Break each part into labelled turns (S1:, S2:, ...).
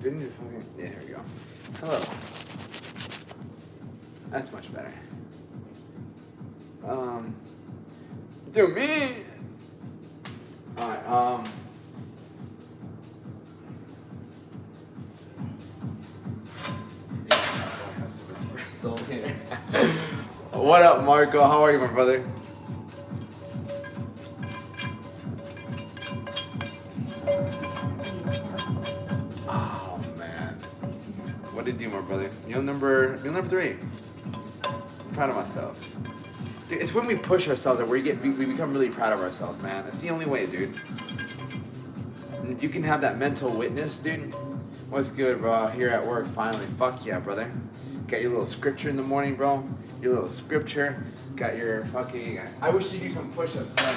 S1: Didn't you fucking... Yeah, here we go. Hello. That's much better. Do me... Alright, What up, Marco? How are you, my brother? Oh man, what did you do, my brother? Meal number 3. I'm proud of myself. Dude, it's when we push ourselves that we become really proud of ourselves, man. It's the only way, dude. And if you can have that mental witness, dude. What's good, bro? Here at work, finally. Fuck yeah, brother. Got your little scripture in the morning, bro. Your little scripture. Got your fucking... I wish you do some push-ups, man,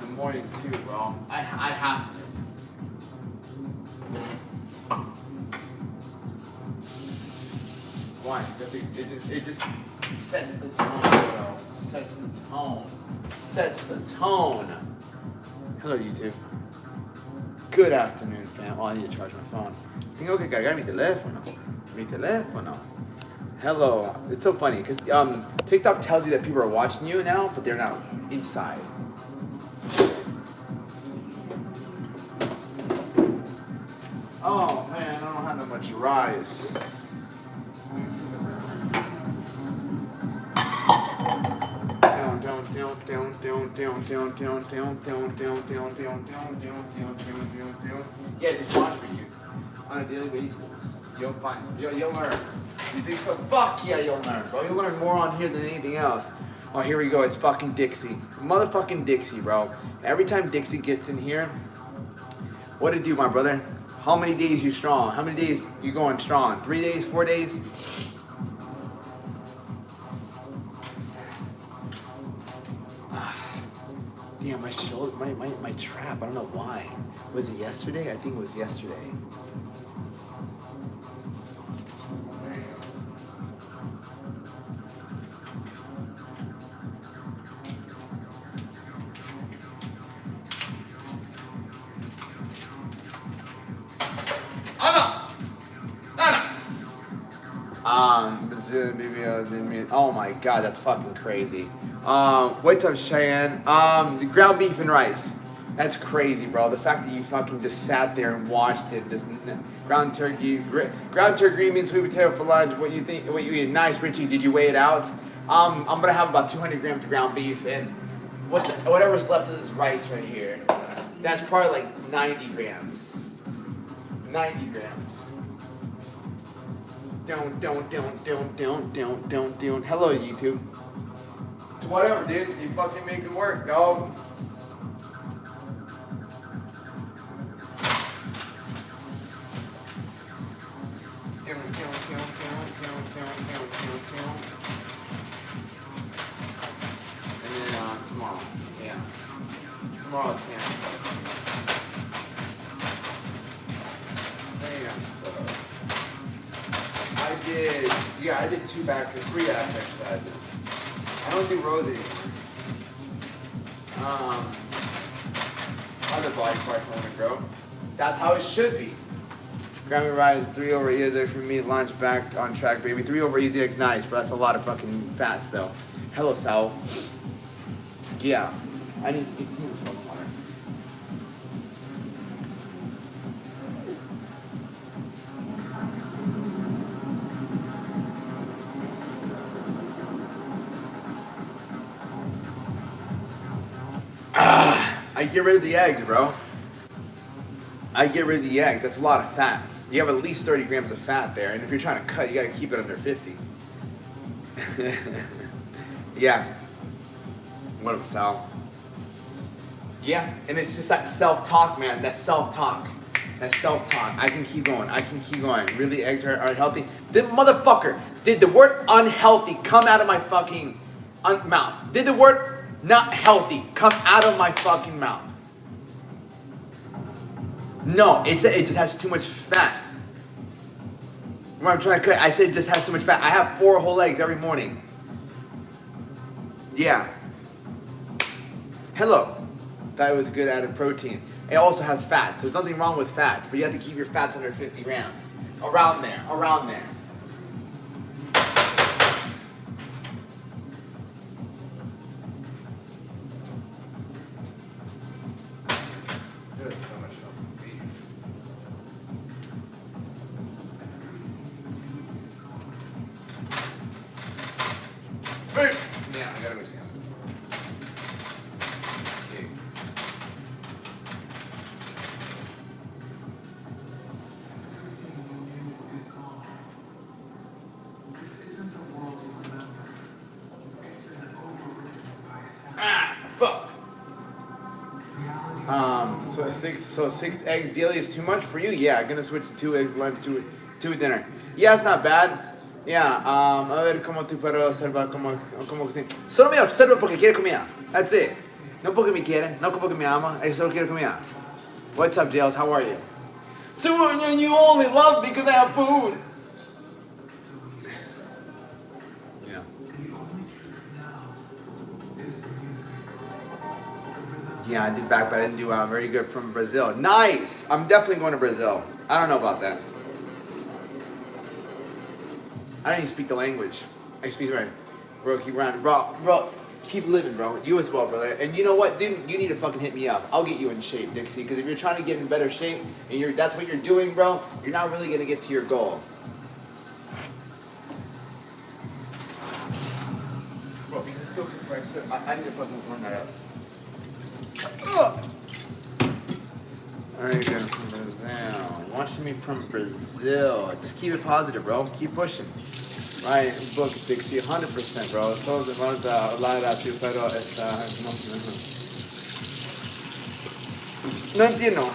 S1: in the morning too, bro. I have to. Why? Because it just sets the tone, bro. Sets the tone. Sets the tone. Hello, YouTube. Good afternoon, fam. Oh, I need to charge my phone. Tengo que cargar mi teléfono. Mi teléfono. Hello. It's so funny because TikTok tells you that people are watching you now, but they're not inside. Oh man, I don't have that much rice. Yeah, just watch for you on a daily basis. You'll find, you'll learn. You think so? Fuck yeah, you'll learn, bro. You'll learn more on here than anything else. Oh, here we go. It's fucking Dixie. Motherfucking Dixie, bro. Every time Dixie gets in here, what it do, my brother? How many days you strong? How many days you going strong? 3 days, 4 days? Damn, my shoulder, my trap, I don't know why. Was it yesterday? I think it was yesterday. Oh my god, that's fucking crazy. What's up, Cheyenne? The ground beef and rice. That's crazy, bro. The fact that you fucking just sat there and watched it. Just ground turkey, green beans, sweet potato for lunch. What you think? What you eat? Nice, Richie. Did you weigh it out? I'm gonna have about 200 grams of ground beef and whatever's left of this rice right here. That's probably like 90 grams. 90 grams. Don't. Hello, YouTube. It's whatever, dude. You fucking make it work, dog. And then tomorrow, yeah. Tomorrow's Sam. I did 3 back exercises. I don't do rows anymore. Other body parts I want to grow. That's how it should be. Grammy Rise 3 over easy for me. Lunch back on track, baby. 3 over easy X nice, but that's a lot of fucking fats though. Hello, Sal. Yeah, I need to eat this fucking water. I get rid of the eggs, bro. I get rid of the eggs. That's a lot of fat. You have at least 30 grams of fat there, and if you're trying to cut, you gotta keep it under 50. Yeah. What up, Sal? Yeah, and it's just that self-talk, man. That self-talk. That self-talk. I can keep going. Really, eggs are unhealthy? Motherfucker, did the word unhealthy come out of my fucking mouth? Did the word not healthy come out of my fucking mouth? No, it just has too much fat. When I'm trying to cut, I said it just has too much fat. I have 4 whole eggs every morning. Yeah. Hello. That was a good added protein. It also has fat, so there's nothing wrong with fat, but you have to keep your fats under 50 grams. Around there. Around there. This is so much fun. Hey! Yeah, I gotta go see him. Okay. Ah, fuck. So six eggs daily is too much for you? Yeah, I'm gonna switch to 2 eggs lunch, two at dinner. Yeah, it's not bad. Yeah, a ver cómo tu perro observa cómo cocina. Solo me observa porque quiere comida. That's it. No porque me quiere, no porque me ama, él solo quiere comida. What's up, Jails? How are you? So you only love me because I have food. Yeah. Yeah, I did back, but I didn't do very good from Brazil. Nice! I'm definitely going to Brazil. I don't know about that. I don't even speak the language. I speak right. Bro, keep running. Bro, keep living, bro. You as well, brother. And you know what, dude? You need to fucking hit me up. I'll get you in shape, Dixie. Because if you're trying to get in better shape and that's what you're doing, bro, you're not really going to get to your goal. Bro, let's go kick breakfast. I need to fucking warm that up. Alright, good. From Brazil. Watching me from Brazil. Just keep it positive, bro. Keep pushing. Right, book Dixie, 100%, bro. Todos vamos a hablar a tu, pero está. No entiendo.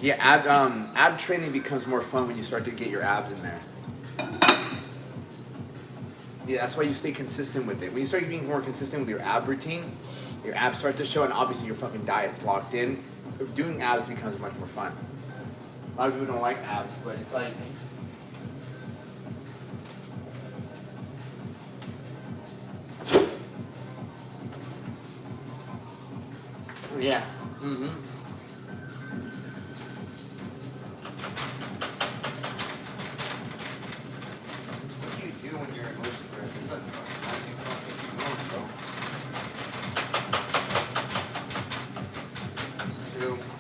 S1: Yeah, ab training becomes more fun when you start to get your abs in there. Yeah, that's why you stay consistent with it. When you start being more consistent with your ab routine, your abs start to show, and obviously your fucking diet's locked in. Doing abs becomes much more fun. A lot of people don't like abs, but it's like... Yeah. Mm-hmm. What do you do when you're emotionally driven?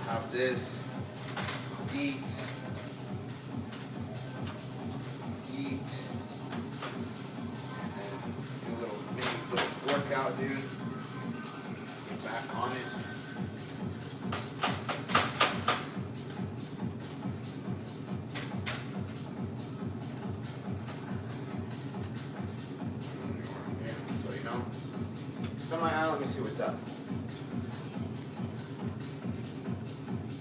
S1: Have this, eat, and then do a little workout, dude. Get back on it. Yeah, so you know, it's on my eye. Let me see what's up.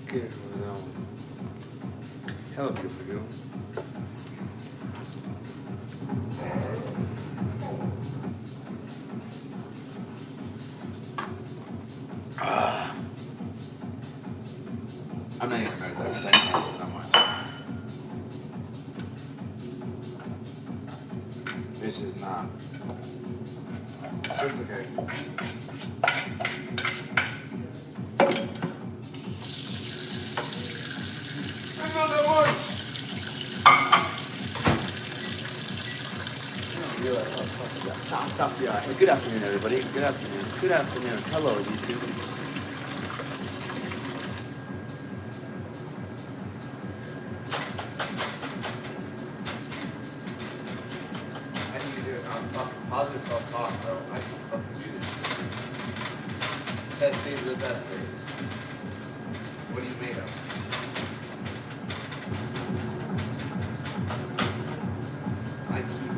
S1: Good. Hello, beautiful girl. I'm not even married because I can't do that much. This is not. It's okay. Another one! Stop. Good afternoon, everybody. Good afternoon. Good afternoon. Hello, YouTube. I need to do it. Positive self-talk, bro. I can fucking do this. Best days are the best days. What are you made of? I keep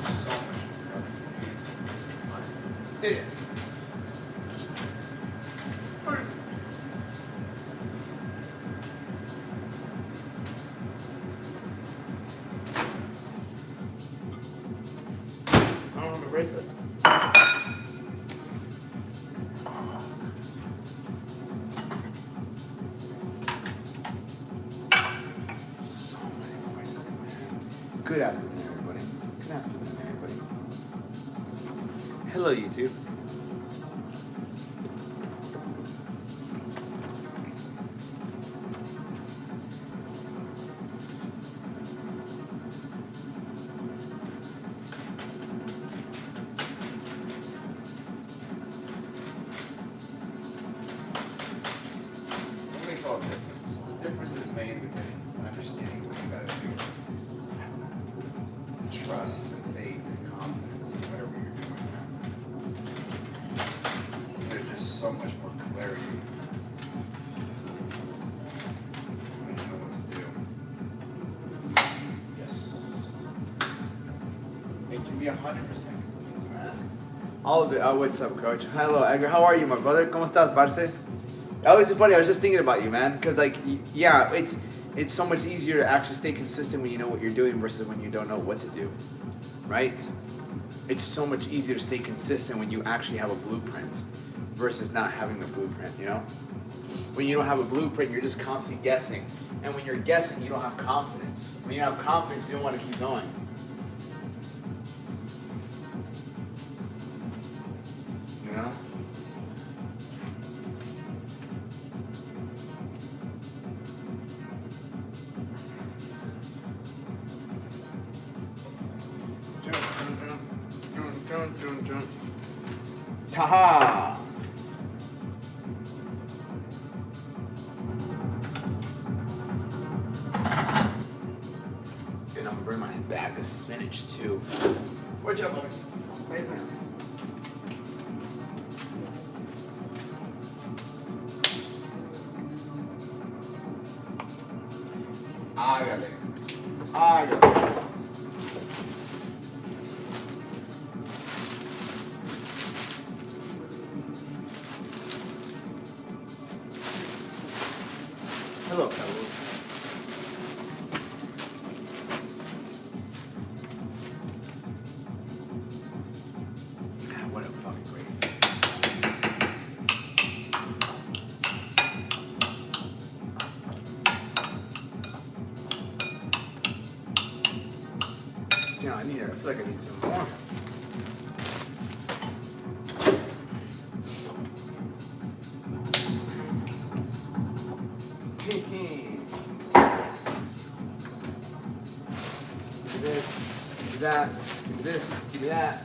S1: so much. Yeah. I don't have a bracelet. So many voices in my head. Good afternoon, everybody. Good afternoon, everybody. Hello, YouTube. clarity. When you know what to do. Yes. It can be 100%, man. All of it. Oh, what's up, coach? Hello, Edgar. How are you, my brother? ¿Cómo estás, parce? Oh, it's funny. I was just thinking about you, man. Because, like, yeah, it's so much easier to actually stay consistent when you know what you're doing versus when you don't know what to do, right? It's so much easier to stay consistent when you actually have a blueprint versus not having the blueprint, you know? When you don't have a blueprint, you're just constantly guessing. And when you're guessing, you don't have confidence. When you have confidence, you don't want to keep going. You know? Taha! And I'm gonna bring my bag of spinach too. Where'd you go? Hey, man. Hágale. Hello, fellas. What a fucking great Yeah, I feel like I need some more. This, that.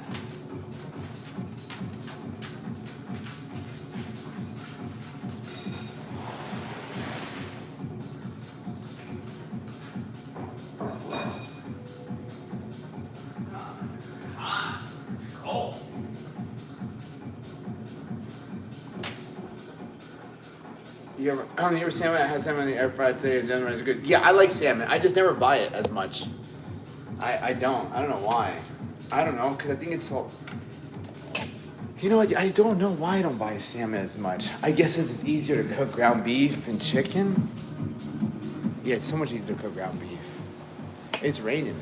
S1: It's cold. You ever salmon? I had salmon in the air fryer today and January is good. Yeah, I like salmon. I just never buy it as much. I don't know why. I don't know, because I think it's so... You know, I don't know why I don't buy salmon as much. I guess it's easier to cook ground beef and chicken. Yeah, it's so much easier to cook ground beef. It's raining.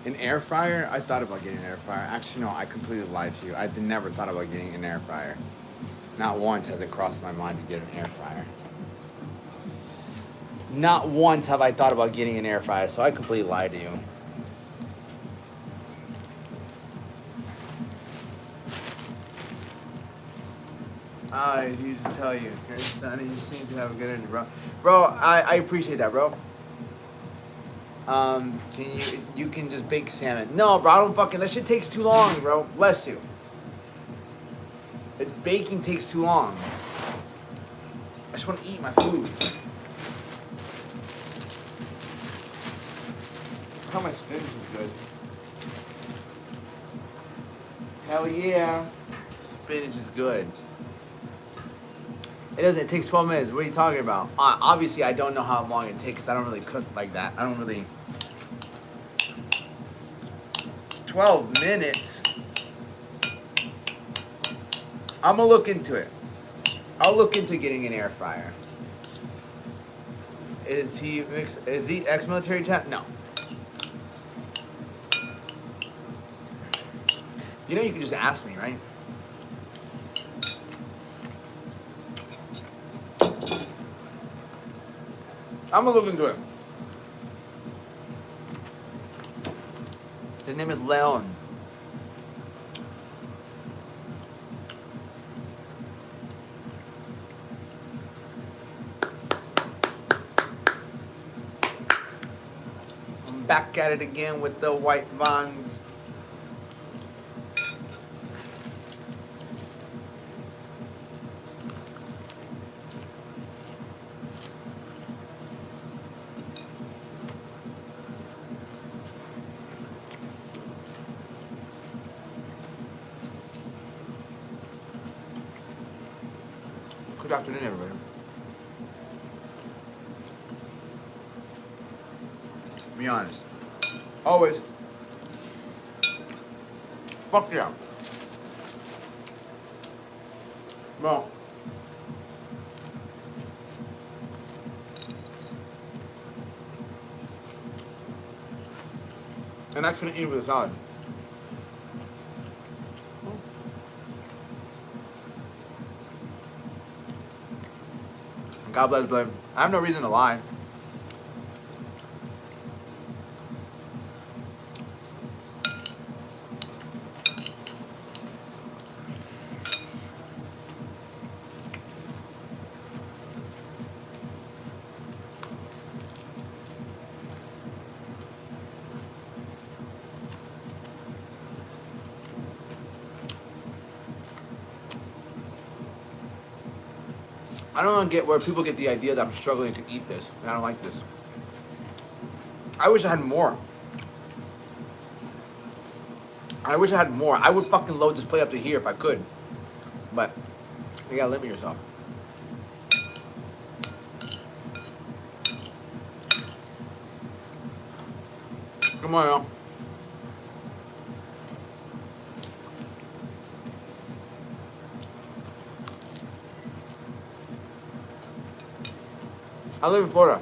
S1: An air fryer? I thought about getting an air fryer. Actually, no, I completely lied to you. I never thought about getting an air fryer. Not once has it crossed my mind to get an air fryer. Not once have I thought about getting an air fryer, so I completely lied to you. He just tell you, your son, he seems to have a good energy, bro. Bro, I appreciate that, bro. You can just bake salmon. No, bro, I don't fucking, that shit takes too long, bro. Bless you. Baking takes too long. I just want to eat my food. How my spinach is good. Hell yeah. Spinach is good. It doesn't. It takes 12 minutes. What are you talking about? Obviously, I don't know how long it takes because I don't really cook like that. I don't really... 12 minutes? I'm going to look into it. I'll look into getting an air fryer. Is he ex-military chat? No. You know you can just ask me, right? I'm gonna look into it. His name is Leon. I'm back at it again with the white vines. Good afternoon, everybody. Be honest. Always. Fuck yeah. Well. And I couldn't eat with a salad. God bless Blaine. I have no reason to lie. I don't get where people get the idea that I'm struggling to eat this, and I don't like this. I wish I had more. I wish I had more. I would fucking load this plate up to here if I could. But you gotta limit yourself. Come on, y'all. I live in Florida.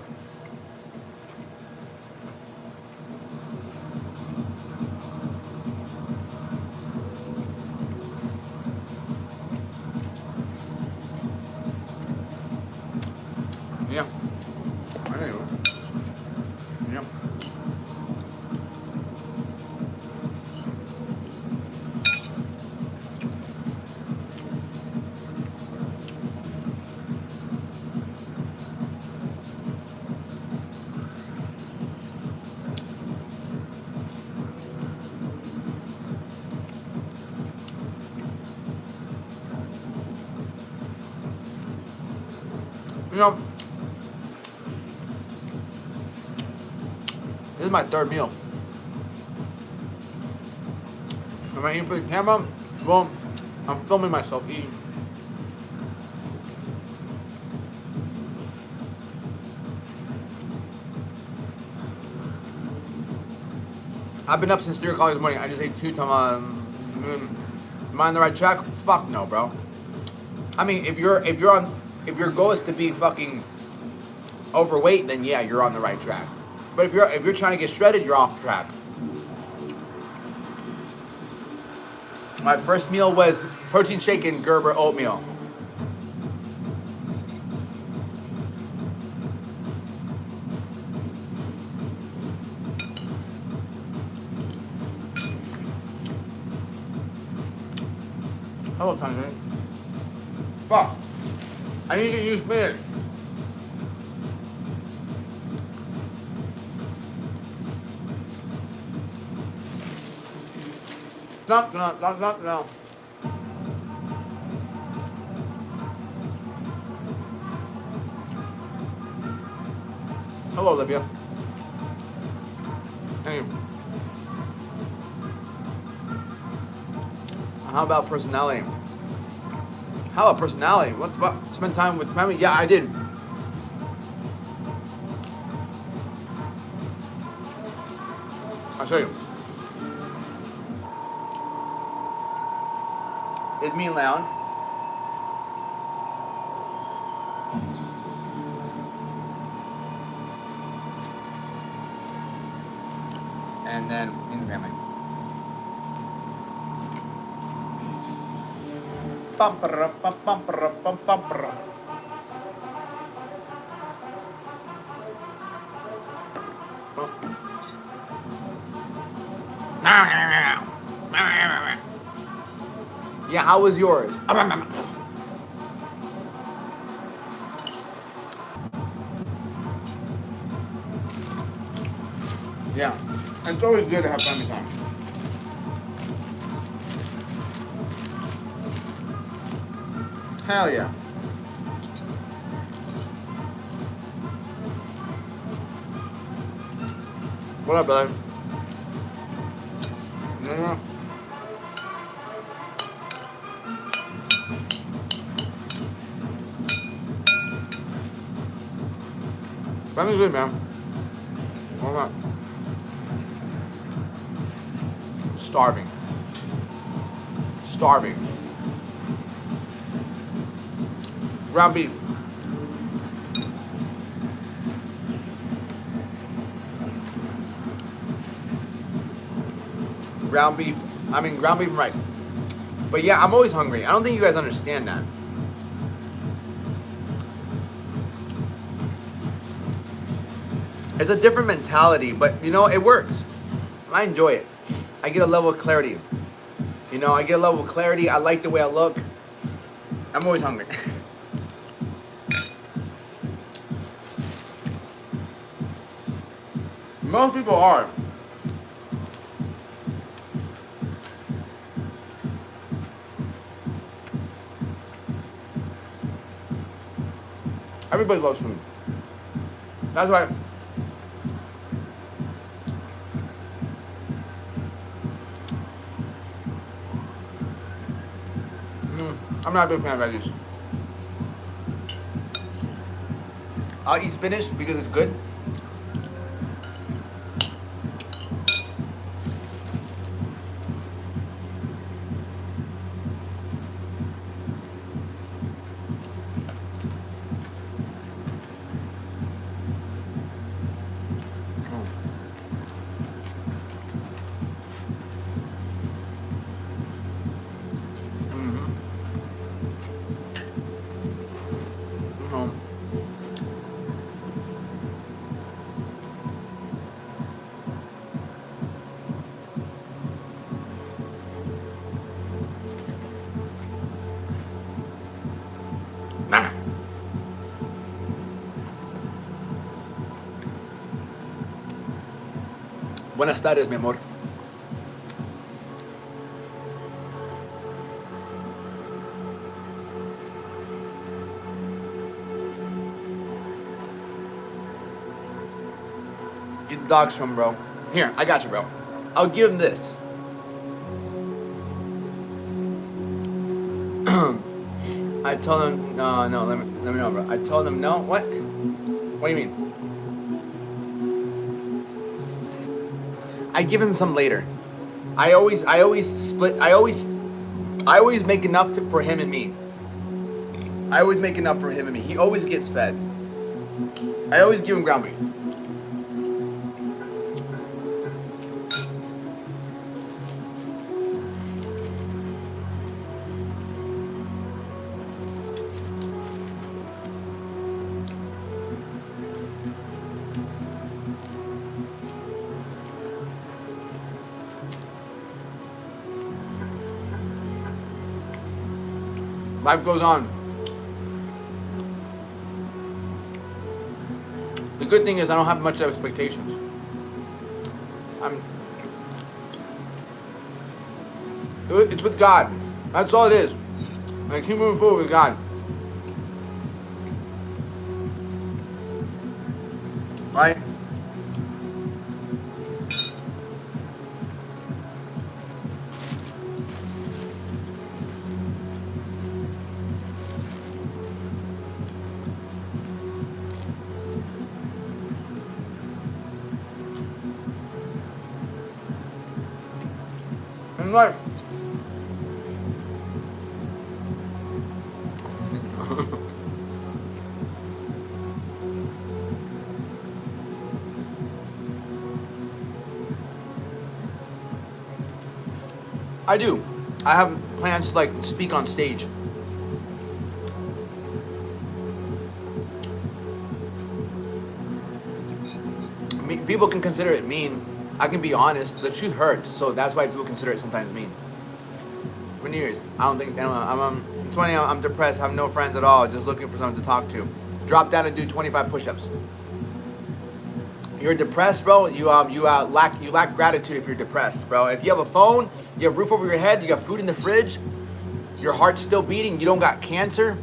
S1: Yeah. I know. Yeah. You know, this is my third meal. Am I eating for the camera? Well, I'm filming myself eating. I've been up since 3 o'clock this morning. I just ate 2 times. Am I on the right track? Fuck no, bro. I mean, if your goal is to be fucking overweight, then yeah, you're on the right track. But if you're trying to get shredded, you're off track. My first meal was protein shake and Gerber oatmeal. Hello, Tanya. Fuck. I need to use spinach. No. Hello, Olivia. Hey. How about personality? How about personality? What's about spend time with family? Yeah, I did. I'll show you. It's me and Leon. And then in the family. Yeah, how was yours? Yeah, it's always good to have family time. Hell yeah. What up, brother? No. Family's good, man. Hold on. Starving. Starving. Ground beef. Ground beef. Ground beef and rice. But yeah, I'm always hungry. I don't think you guys understand that. It's a different mentality, but you know, it works. I enjoy it. I get a level of clarity. You know, I get a level of clarity. I like the way I look. I'm always hungry. Most people are. Everybody loves food. That's why. I'm not a big fan of veggies. I'll eat spinach because it's good. Buenas tardes, mi amor. Get the dogs from, bro. Here, I got you, bro. I'll give him this. I told him, no, let me know, bro. I told him, no, what? What do you mean? I give him some later. I always split. I always make enough for him and me. I always make enough for him and me. He always gets fed. I always give him ground beef. Life goes on. The good thing is I don't have much expectations. It's with God. That's all it is. I keep moving forward with God. Right? In life. I do. I have plans to like speak on stage. People can consider it mean. I can be honest. The truth hurts, so that's why people consider it sometimes mean. For New Year's, I don't think I'm 20. I'm depressed. I have no friends at all. Just looking for someone to talk to. Drop down and do 25 push-ups. You're depressed, bro. You lack gratitude if you're depressed, bro. If you have a phone, you have a roof over your head, you got food in the fridge, your heart's still beating, you don't got cancer,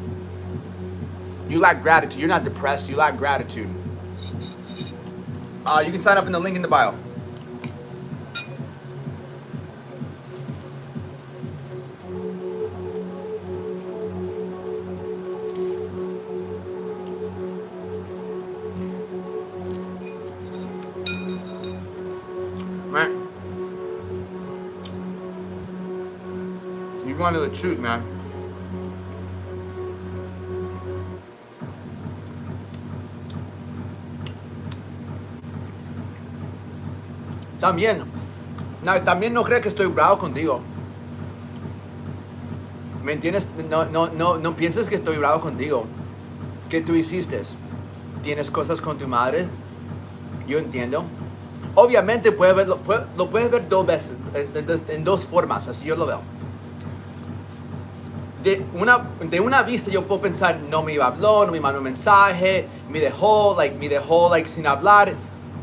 S1: you lack gratitude. You're not depressed. You lack gratitude. You can sign up in the link in the bio. on to the truth, man. También no creas que estoy bravo contigo. ¿Me entiendes? No pienses que estoy bravo contigo. ¿Qué tú hiciste? ¿Tienes cosas con tu madre? Yo entiendo. Obviamente lo puedes ver dos veces, en dos formas, así yo lo veo. De una vista yo puedo pensar, no me habló, no me mandó un mensaje, me dejó sin hablar.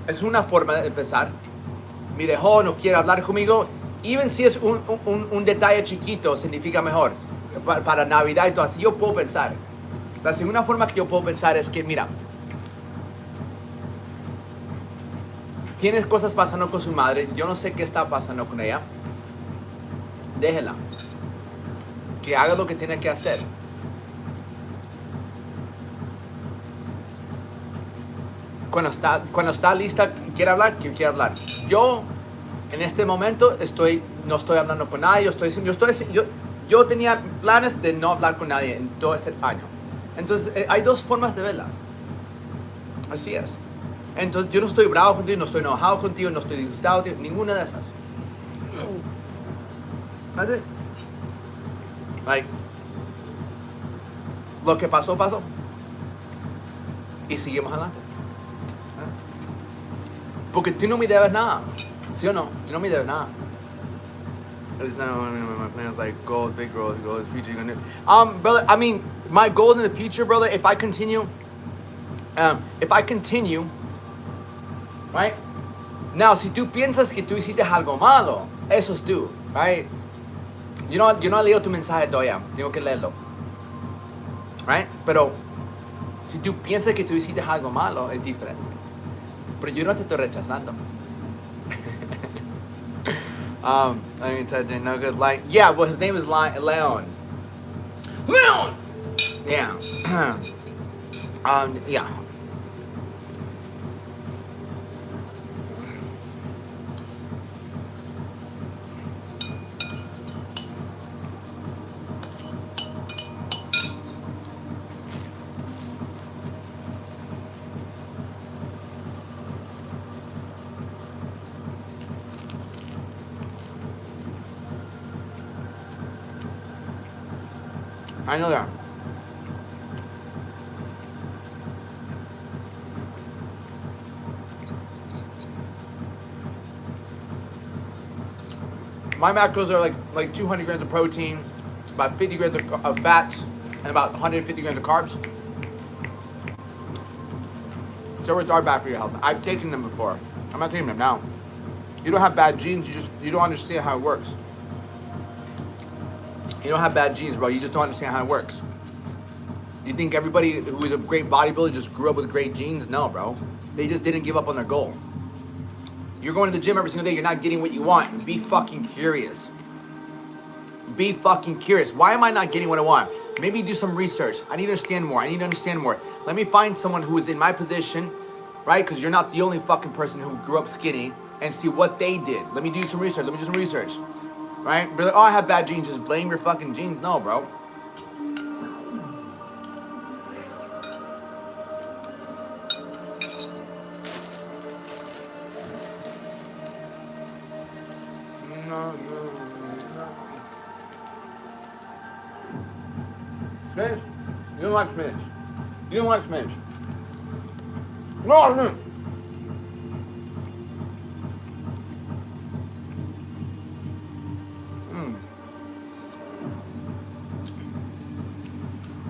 S1: Es una forma de pensar. Me dejó, no quiere hablar conmigo. Even si es un detalle chiquito, significa mejor. Para Navidad y todo así, yo puedo pensar. La segunda forma que yo puedo pensar es que, mira, tienes cosas pasando con su madre, yo no sé qué está pasando con ella. Déjela. Que haga lo que tiene que hacer. Cuando está lista, quiere hablar, quiere hablar. Yo, en este momento, no estoy hablando con nadie. Yo tenía planes de no hablar con nadie en todo este año. Entonces, hay dos formas de verlas. Así es. Entonces, yo no estoy bravo contigo, no estoy enojado contigo, no estoy disgustado contigo, ninguna de esas. Así. Lo que pasó, pasó. Y seguimos adelante. Porque tú no me debes nada. ¿Sí o no? Tú no me debes nada. It's not one of my plans, like goals, big goals, future you're gonna do. Brother, I mean, my goals in the future, brother, if I continue, right? Now, si tú piensas que tú hiciste algo malo, eso es tú, right? Yo no he leído tu mensaje todavía, tengo que leerlo, right? Pero, si tú piensas que tú hiciste algo malo, es diferente. Pero yo no te estoy rechazando. I mean, no good. Like, yeah, well, his name is Leon. Leon! Yeah. Yeah. I know that. My macros are like 200 grams of protein, about 50 grams of fats, and about 150 grams of carbs. Steroids are bad for your health. I've taken them before. I'm not taking them now. You don't have bad genes. You don't understand how it works. You don't have bad genes, bro. You just don't understand how it works. You think everybody who is a great bodybuilder just grew up with great genes? No, bro. They just didn't give up on their goal. You're going to the gym every single day. You're not getting what you want. Be fucking curious. Be fucking curious. Why am I not getting what I want? Maybe do some research. I need to understand more. Let me find someone who is in my position, right? Because you're not the only fucking person who grew up skinny, and see what they did. Let me do some research. Right? Be like, oh, I have bad genes. Just blame your fucking genes. No, bro. No. Spinach? You don't like spinach. You don't like spinach. No.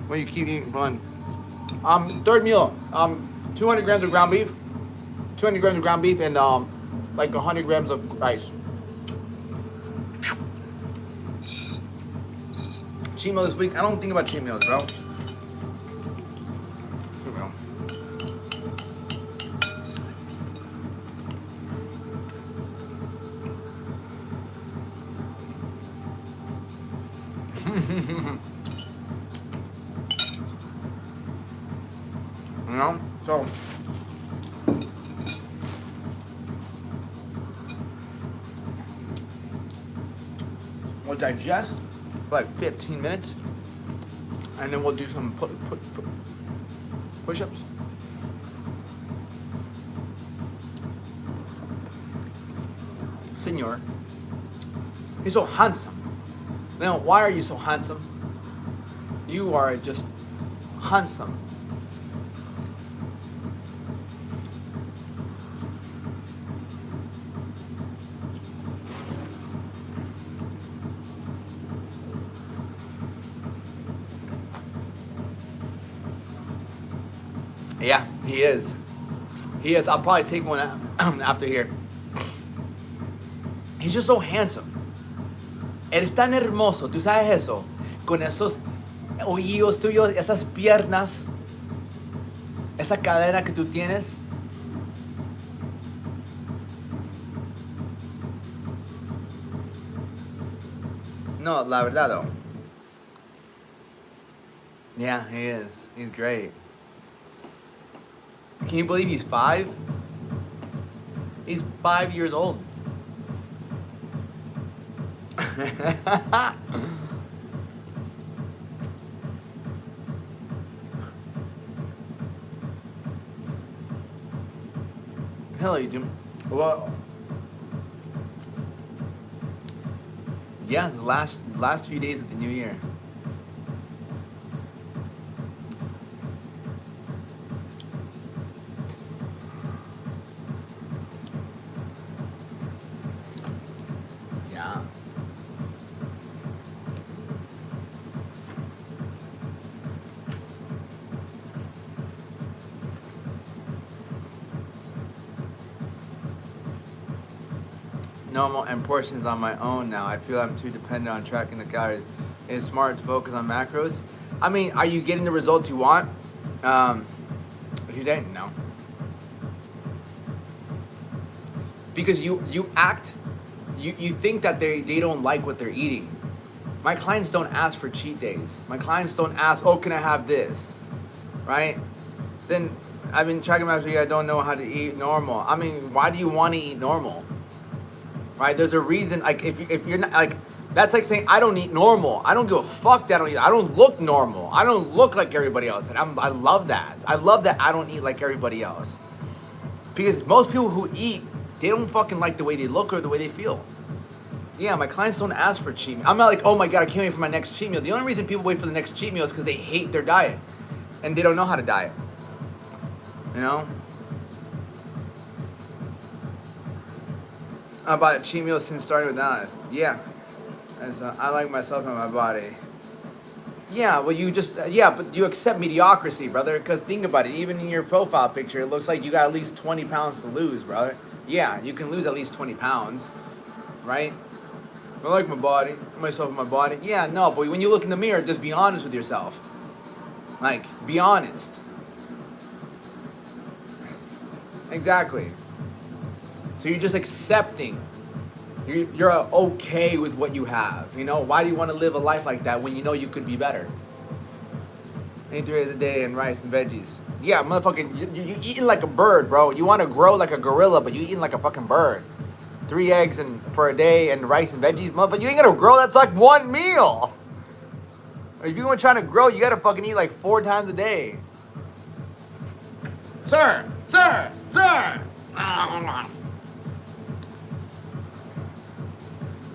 S1: Well, you keep eating fun. Third meal. 200 grams of ground beef. 200 grams of ground beef and like 100 grams of rice. Cheat meal this week. I don't think about cheat meals, bro. Here we go. You know, so we'll digest for like 15 minutes. And then we'll do some push-ups. Senor, you're so handsome. Now, why are you so handsome? You are just handsome. Yeah, he is. He is. I'll probably take one after here. He's just so handsome. Eres tan hermoso, tú sabes eso. Con esos oídos tuyos, esas piernas, esa cadera que tú tienes. No, la verdad though. Yeah, he is. He's great. Can you believe he's 5? He's 5 years old. Hello, YouTube. Well, yeah, the last few days of the new year. Yeah. Normal and portions on my own now. I feel I'm too dependent on tracking the calories. It's smart to focus on macros. I mean, are you getting the results you want? If you didn't, no. Because you think that they don't like what they're eating. My clients don't ask for cheat days. My clients don't ask, oh, can I have this? Right? Then I've been tracking macros. I don't know how to eat normal. I mean, why do you want to eat normal? Right? There's a reason. Like if you're not like, that's like saying I don't eat normal. I don't give a fuck that I don't eat. I don't look normal. I don't look like everybody else. And I love that. I love that I don't eat like everybody else. Because most people who eat, they don't fucking like the way they look or the way they feel. Yeah, my clients don't ask for cheat meal. I'm not like, oh my God, I can't wait for my next cheat meal. The only reason people wait for the next cheat meal is because they hate their diet. And they don't know how to diet. You know? I bought a cheat meal since starting with Alice. Yeah. And so I like myself and my body. Yeah, well but you accept mediocrity, brother. Because think about it, even in your profile picture, it looks like you got at least 20 pounds to lose, brother. Yeah, you can lose at least 20 pounds, right? I like my body, myself and my body. Yeah, no, but when you look in the mirror, just be honest with yourself. Like, be honest. Exactly. So you're just accepting. You're okay with what you have. You know, why do you want to live a life like that when you know you could be better? 8 3 a day and rice and veggies. Yeah, motherfucking, you eating like a bird, bro. You want to grow like a gorilla, but you eating like a fucking bird. 3 eggs for a day and rice and veggies, motherfucker. You ain't gonna grow. That's like one meal. If you want trying to grow, you gotta fucking eat like 4 times a day. Sir.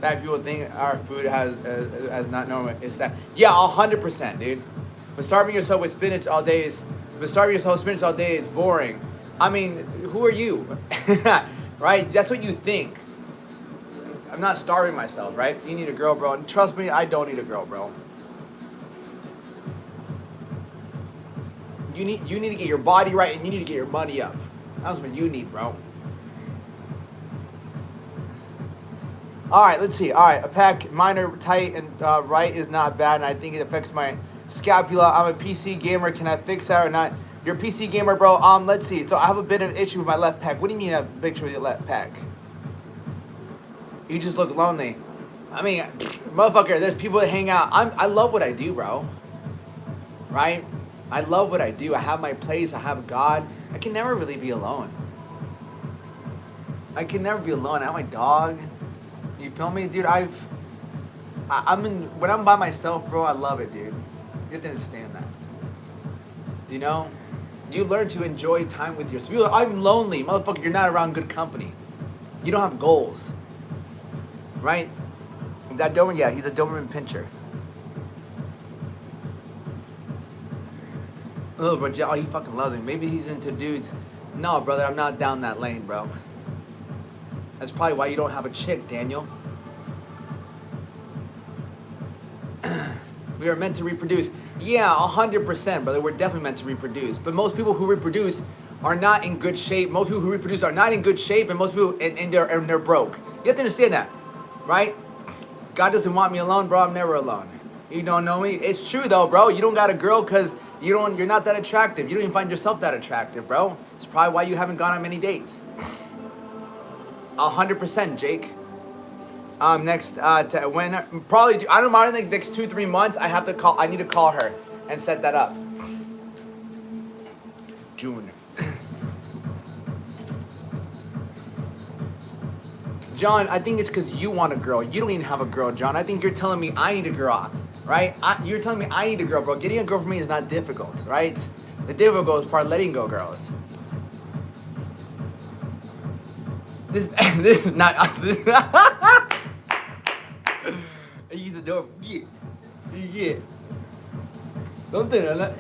S1: That people think our food has not normal. It's that. Yeah, 100%, dude. But starving yourself with spinach all day is boring. I mean, who are you? Right? That's what you think. I'm not starving myself, right? You need a girl, bro. And trust me, I don't need a girl, bro. You need to get your body right and you need to get your money up. That's what you need, bro. All right, let's see. All right, a pack minor tight and right is not bad, and I think it affects my scapula. I'm a PC gamer. Can I fix that or not? You're a PC gamer, bro. Let's see. So I have a bit of an issue with my left pec. What do you mean a picture with your left pec? You just look lonely. I mean, motherfucker, there's people that hang out. I love what I do, bro. Right? I love what I do. I have my place. I have God. I can never really be alone. I can never be alone. I have my dog. You feel me, dude? I've when I'm by myself, bro, I love it, dude. You have to understand that. You know? You learn to enjoy time with yourself. People are, I'm lonely. Motherfucker, you're not around good company. You don't have goals. Right? Is that Doberman? Yeah, he's a Doberman pincher. Oh, bro, oh, he fucking loves him. Maybe he's into dudes. No, brother, I'm not down that lane, bro. That's probably why you don't have a chick, Daniel. We are meant to reproduce. Yeah, 100%, brother. We're definitely meant to reproduce. But most people who reproduce are not in good shape. Most people who reproduce are not in good shape, and most people, and they're broke. You have to understand that, right? God doesn't want me alone, bro. I'm never alone. You don't know me. It's true though, bro. You don't got a girl because you're not that attractive. You don't even find yourself that attractive, bro. It's probably why you haven't gone on many dates. 100%, Jake. Next, when probably I don't mind. Like next 2-3 months, I need to call her and set that up. June. John, I think it's because you want a girl. You don't even have a girl, John. I think you're telling me I need a girl, right? You're telling me I need a girl, bro. Getting a girl for me is not difficult, right? The difficult part, letting go girls. This is not us. He's a door. Yeah. Don't do that.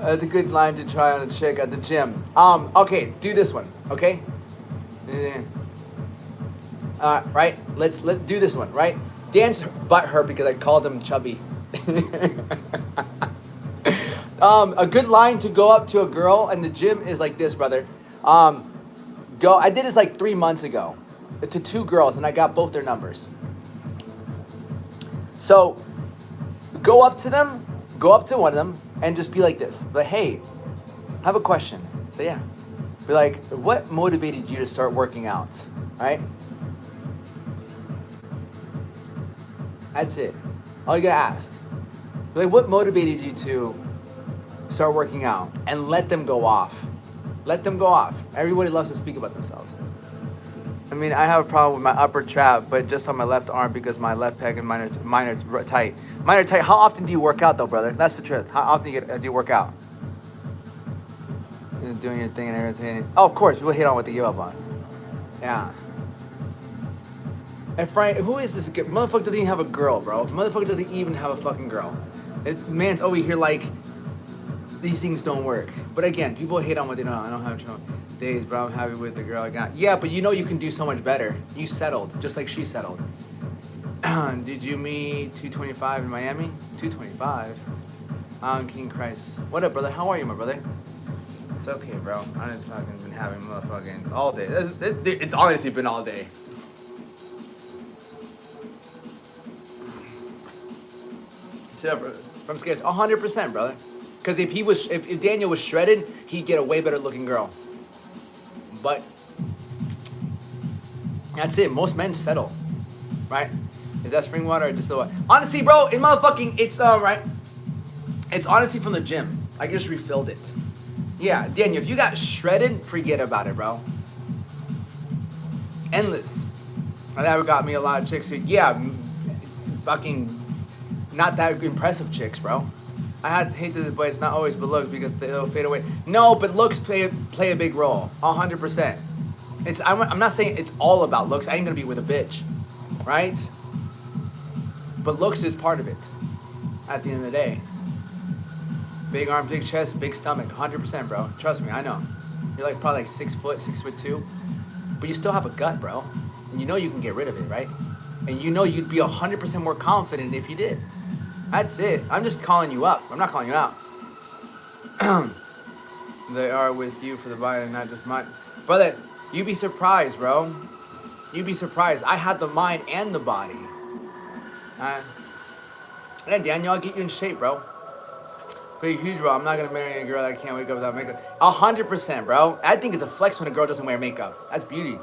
S1: That's a good line to try on a chick at the gym. Okay, do this one, okay? Right? Let's do this one, right? Dan's butt hurt because I called him chubby. A good line to go up to a girl in the gym is like this, brother. I did this like 3 months ago to 2 girls, and I got both their numbers. So, go up to one of them, and just be like this. But hey, I have a question. Say yeah. Be like, what motivated you to start working out? Right? That's it. All you gotta ask. Be like, what motivated you to start working out? And let them go off. Let them go off. Everybody loves to speak about themselves. I mean, I have a problem with my upper trap, but just on my left arm because my left pec and mine are tight. Mine are tight. How often do you work out, though, brother? That's the truth. How often do you work out? You're doing your thing and everything. Oh, of course. People hate on what they give up on. Yeah. And Frank, who is this? Motherfucker doesn't even have a girl, bro. Motherfucker doesn't even have a fucking girl. Man's over here like, these things don't work. But again, people hate on what they don't. I don't have days, bro. I'm happy with the girl I got. Yeah, but you know you can do so much better. You settled, just like she settled. Did you meet 225 in Miami? 225? King Christ. What up, brother? How are you, my brother? It's okay, bro. I've fucking been having motherfucking all day. It's honestly been all day. Sit up, brother. From scared. 100%, brother. Because if Daniel was shredded, he'd get a way better looking girl. But that's it. Most men settle, right? Is that spring water or distilled water? Honestly, bro, it's right. It's honestly from the gym. I just refilled it. Yeah, Daniel, if you got shredded, forget about it, bro. Endless. That got me a lot of chicks who, yeah, fucking not that impressive chicks, bro. I hate this, but it's not always but looks because they'll fade away. No, but looks play a big role, 100%. I'm not saying it's all about looks. I ain't gonna be with a bitch, right? But looks is part of it. At the end of the day, big arm, big chest, big stomach, 100%, bro. Trust me, I know. You're like probably like 6'2", but you still have a gut, bro. And you know you can get rid of it, right? And you know you'd be 100% more confident if you did. That's it. I'm just calling you up. I'm not calling you out. They are with you for the body and not just mine. Brother, you'd be surprised, bro. You'd be surprised. I had the mind and the body. Yeah, Daniel, I'll get you in shape, bro. Big, huge, bro. I'm not going to marry a girl that can't wake up without makeup. 100%, bro. I think it's a flex when a girl doesn't wear makeup. That's beauty.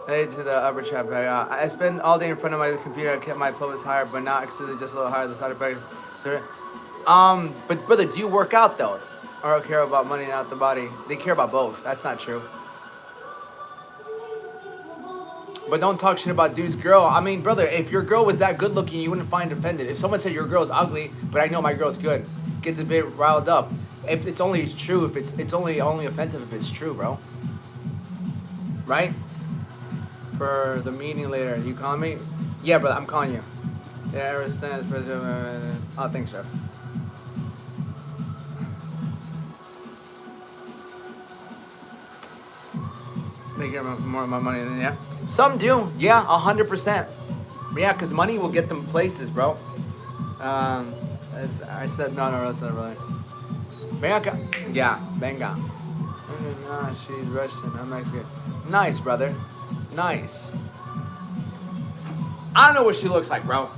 S1: Hey, to the upper trap bag. I spend all day in front of my computer. I kept my pelvis higher, but now extended just a little higher. The side of the bag. Sorry. But brother, do you work out though, or care about money, not the body? They care about both. That's not true. But don't talk shit about dude's girl. I mean, brother, if your girl was that good looking, you wouldn't find offended. If someone said your girl's ugly, but I know my girl's good, gets a bit riled up. If it's only true, if it's only offensive if it's true, bro. Right? For the meeting later, you calling me? Yeah, brother, I'm calling you. Yeah, ever since. Oh, thanks, sir. They get more of my money than yeah. Some do, yeah, 100%. Yeah, because money will get them places, bro. As I said, no, that's not really. Venga, yeah, venga. No, she's Russian. I'm Mexican. Nice, brother. Nice. I don't know what she looks like, bro.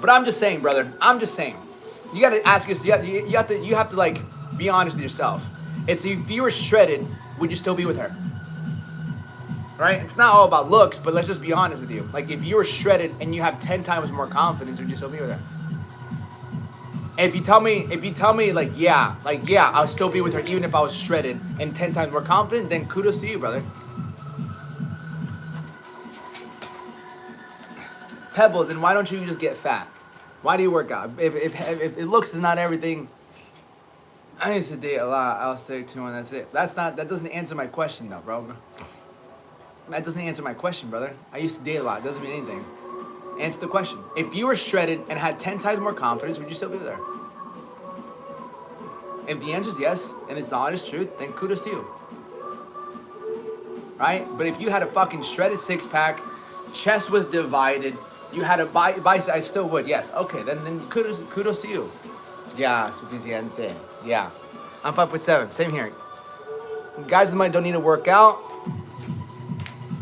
S1: But I'm just saying, brother. I'm just saying. You gotta ask yourself. You have to like be honest with yourself. It's if you were shredded, would you still be with her? Right? It's not all about looks, but let's just be honest with you. Like if you were shredded and you have 10 times more confidence, would you still be with her? And if you tell me like yeah, I'll still be with her even if I was shredded and 10 times more confident, then kudos to you, brother. Pebbles, and why don't you just get fat? Why do you work out? If it looks is not everything. I used to date a lot. I'll stick to one. That's it. That doesn't answer my question though, bro. That doesn't answer my question, brother. I used to date a lot. It doesn't mean anything. Answer the question. If you were shredded and had 10 times more confidence, would you still be there? If the answer is yes, and it's the honest truth, then kudos to you. Right? But if you had a fucking shredded six-pack, chest was divided, you had a bicep, I still would, yes. Okay, then kudos to you. Yeah, suficiente. Yeah. I'm 5'7", same here. Guys with money don't need to work out.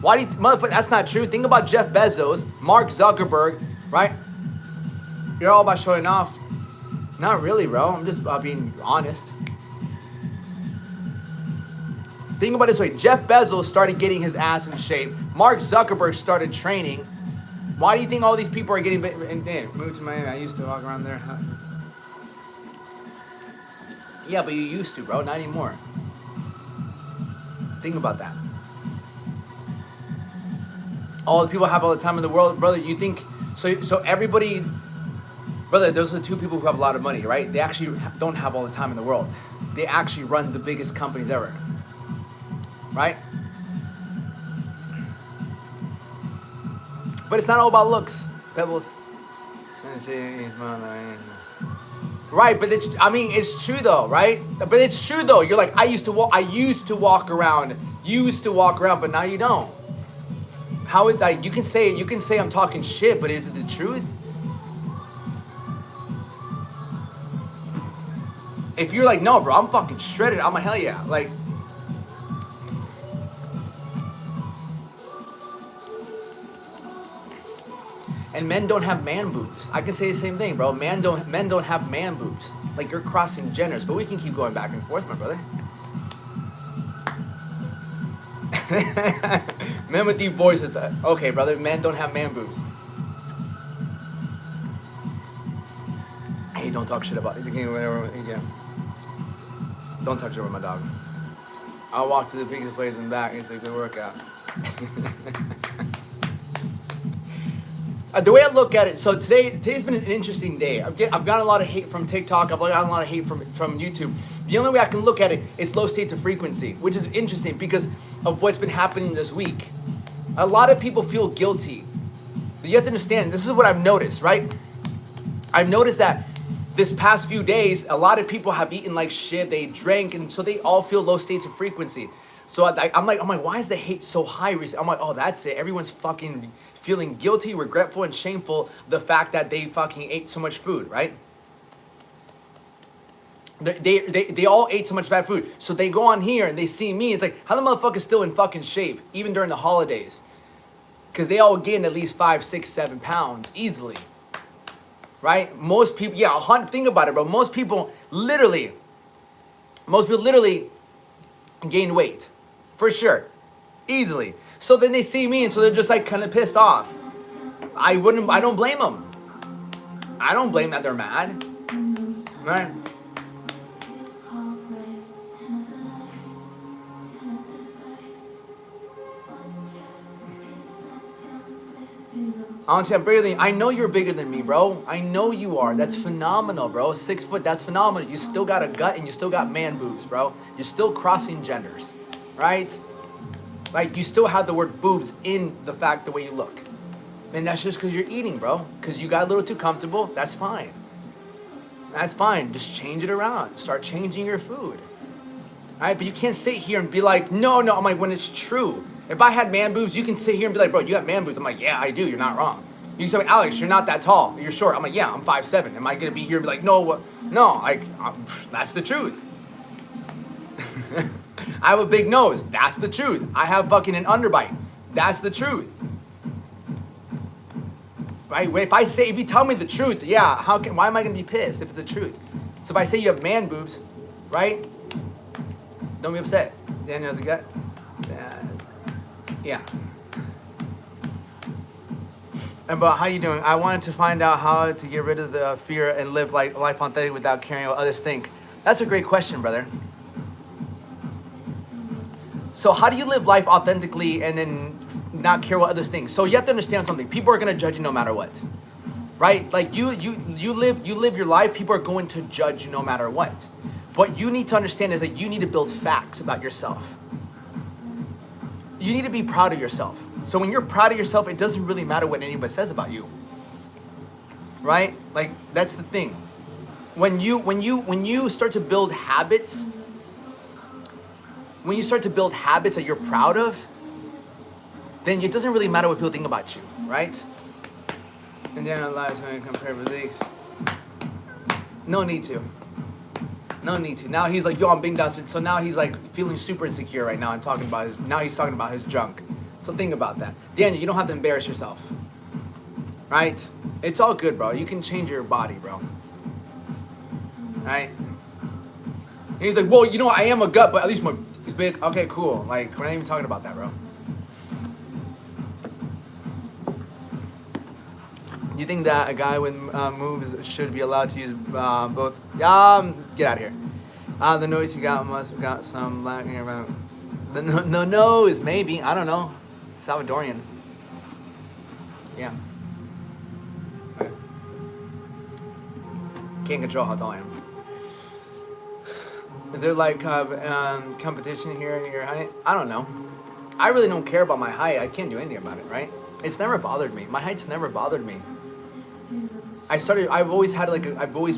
S1: Why do you, motherfucker, that's not true. Think about Jeff Bezos, Mark Zuckerberg, right? You're all about showing off. Not really, bro. I'm just being honest. Think about it this way. Jeff Bezos started getting his ass in shape. Mark Zuckerberg started training. Why do you think all these people are getting... Moved to Miami. I used to walk around there. Yeah, but you used to, bro. Not anymore. Think about that. All the people have all the time in the world, brother. You think so? Everybody, brother. Those are the two people who have a lot of money, right? They actually don't have all the time in the world. They actually run the biggest companies ever, right? But it's not all about looks, Pebbles. Right, but it's true though, right? But it's true though. You're like, I used to walk around, but now you don't. How is that? You can say I'm talking shit, but is it the truth? If you're like, no, bro, I'm fucking shredded, I'm a hell yeah. Like, and men don't have man boobs. I can say the same thing, bro. Men don't have man boobs. Like you're crossing genders, but we can keep going back and forth, my brother. Men with deep voices. Okay, brother. Men don't have man boobs. Hey, don't talk shit about it. You can whatever. Yeah. Don't talk shit about my dog. I'll walk to the biggest place and back. It's a good workout. The way I look at it, so today's been an interesting day. I've gotten a lot of hate from TikTok. I've gotten a lot of hate from YouTube. The only way I can look at it is low states of frequency, which is interesting because of what's been happening this week. A lot of people feel guilty. But you have to understand, this is what I've noticed, right? I've noticed that this past few days, a lot of people have eaten like shit, they drank, and so they all feel low states of frequency. So I'm like, why is the hate so high recently? I'm like, oh, that's it. Everyone's fucking feeling guilty, regretful, and shameful the fact that they fucking ate so much food, right? They all ate so much bad food. So they go on here and they see me. It's like, how the motherfucker's still in fucking shape, even during the holidays? Because they all gained at least 5, 6, 7 pounds easily. Right? Most people, yeah, think about it, bro. Most people literally gain weight. For sure. Easily. So then they see me and so they're just like kind of pissed off. I don't blame them. I don't blame that they're mad. Right? Honestly, I'm bigger than you. I know you're bigger than me, bro. I know you are. That's phenomenal, bro. 6 foot, that's phenomenal. You still got a gut and you still got man boobs, bro. You're still crossing genders, right? Like, you still have the word boobs in the fact the way you look. And that's just because you're eating, bro. Because you got a little too comfortable. That's fine. That's fine. Just change it around. Start changing your food. All right? But you can't sit here and be like, no. I'm like, when it's true. If I had man boobs, you can sit here and be like, bro, you got man boobs. I'm like, yeah, I do. You're not wrong. You can say, Alex, you're not that tall. You're short. I'm like, yeah, I'm 5'7". Am I going to be here and be like, no, that's the truth. I have a big nose. That's the truth. I have fucking an underbite. That's the truth. Right? If you tell me the truth, yeah, why am I going to be pissed if it's the truth? So if I say you have man boobs, right? Don't be upset. Daniel has a gut. Yeah. And but how you doing? I wanted to find out how to get rid of the fear and live life authentic without caring what others think. That's a great question, brother. So how do you live life authentically and then not care what others think? So you have to understand something. People are gonna judge you no matter what, right? Like you live your life. People are going to judge you no matter what. What you need to understand is that you need to build facts about yourself. You need to be proud of yourself. So when you're proud of yourself, it doesn't really matter what anybody says about you, right? Like that's the thing. When you start to build habits. When you start to build habits that you're proud of, then it doesn't really matter what people think about you, right? And then lives when you compare physiques. No need to. Now he's like, yo, I'm being dusted. So now he's like feeling super insecure right now and he's talking about his junk. So think about that. Daniel, you don't have to embarrass yourself, right? It's all good, bro. You can change your body, bro. Right? And he's like, well, I am a gut, but at least it's big. Okay, cool. Like, we're not even talking about that, bro. Do you think that a guy with moves should be allowed to use both? Get out of here. The noise you got must have got some lacking about. The nose, maybe. I don't know. Salvadorian. Yeah. Okay. Can't control how tall I am. Is there like competition here in your height? I don't know. I really don't care about my height. I can't do anything about it, right? It's never bothered me. My height's never bothered me. I've always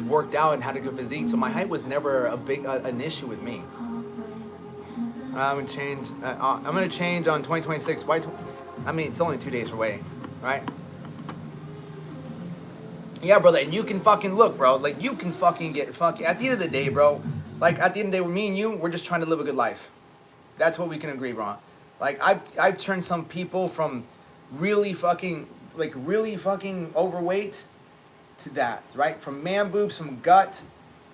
S1: worked out and had a good physique, so my height was never an issue with me. I'm gonna change on 2026. Why? It's only 2 days away, right? Yeah, brother, and you can fucking look, bro. Like, you can fucking get fucking. At the end of the day, bro. Like, at the end of the day, me and you, we're just trying to live a good life. That's what we can agree on. Like, I've turned some people from really fucking overweight to that, right? From man boobs, from gut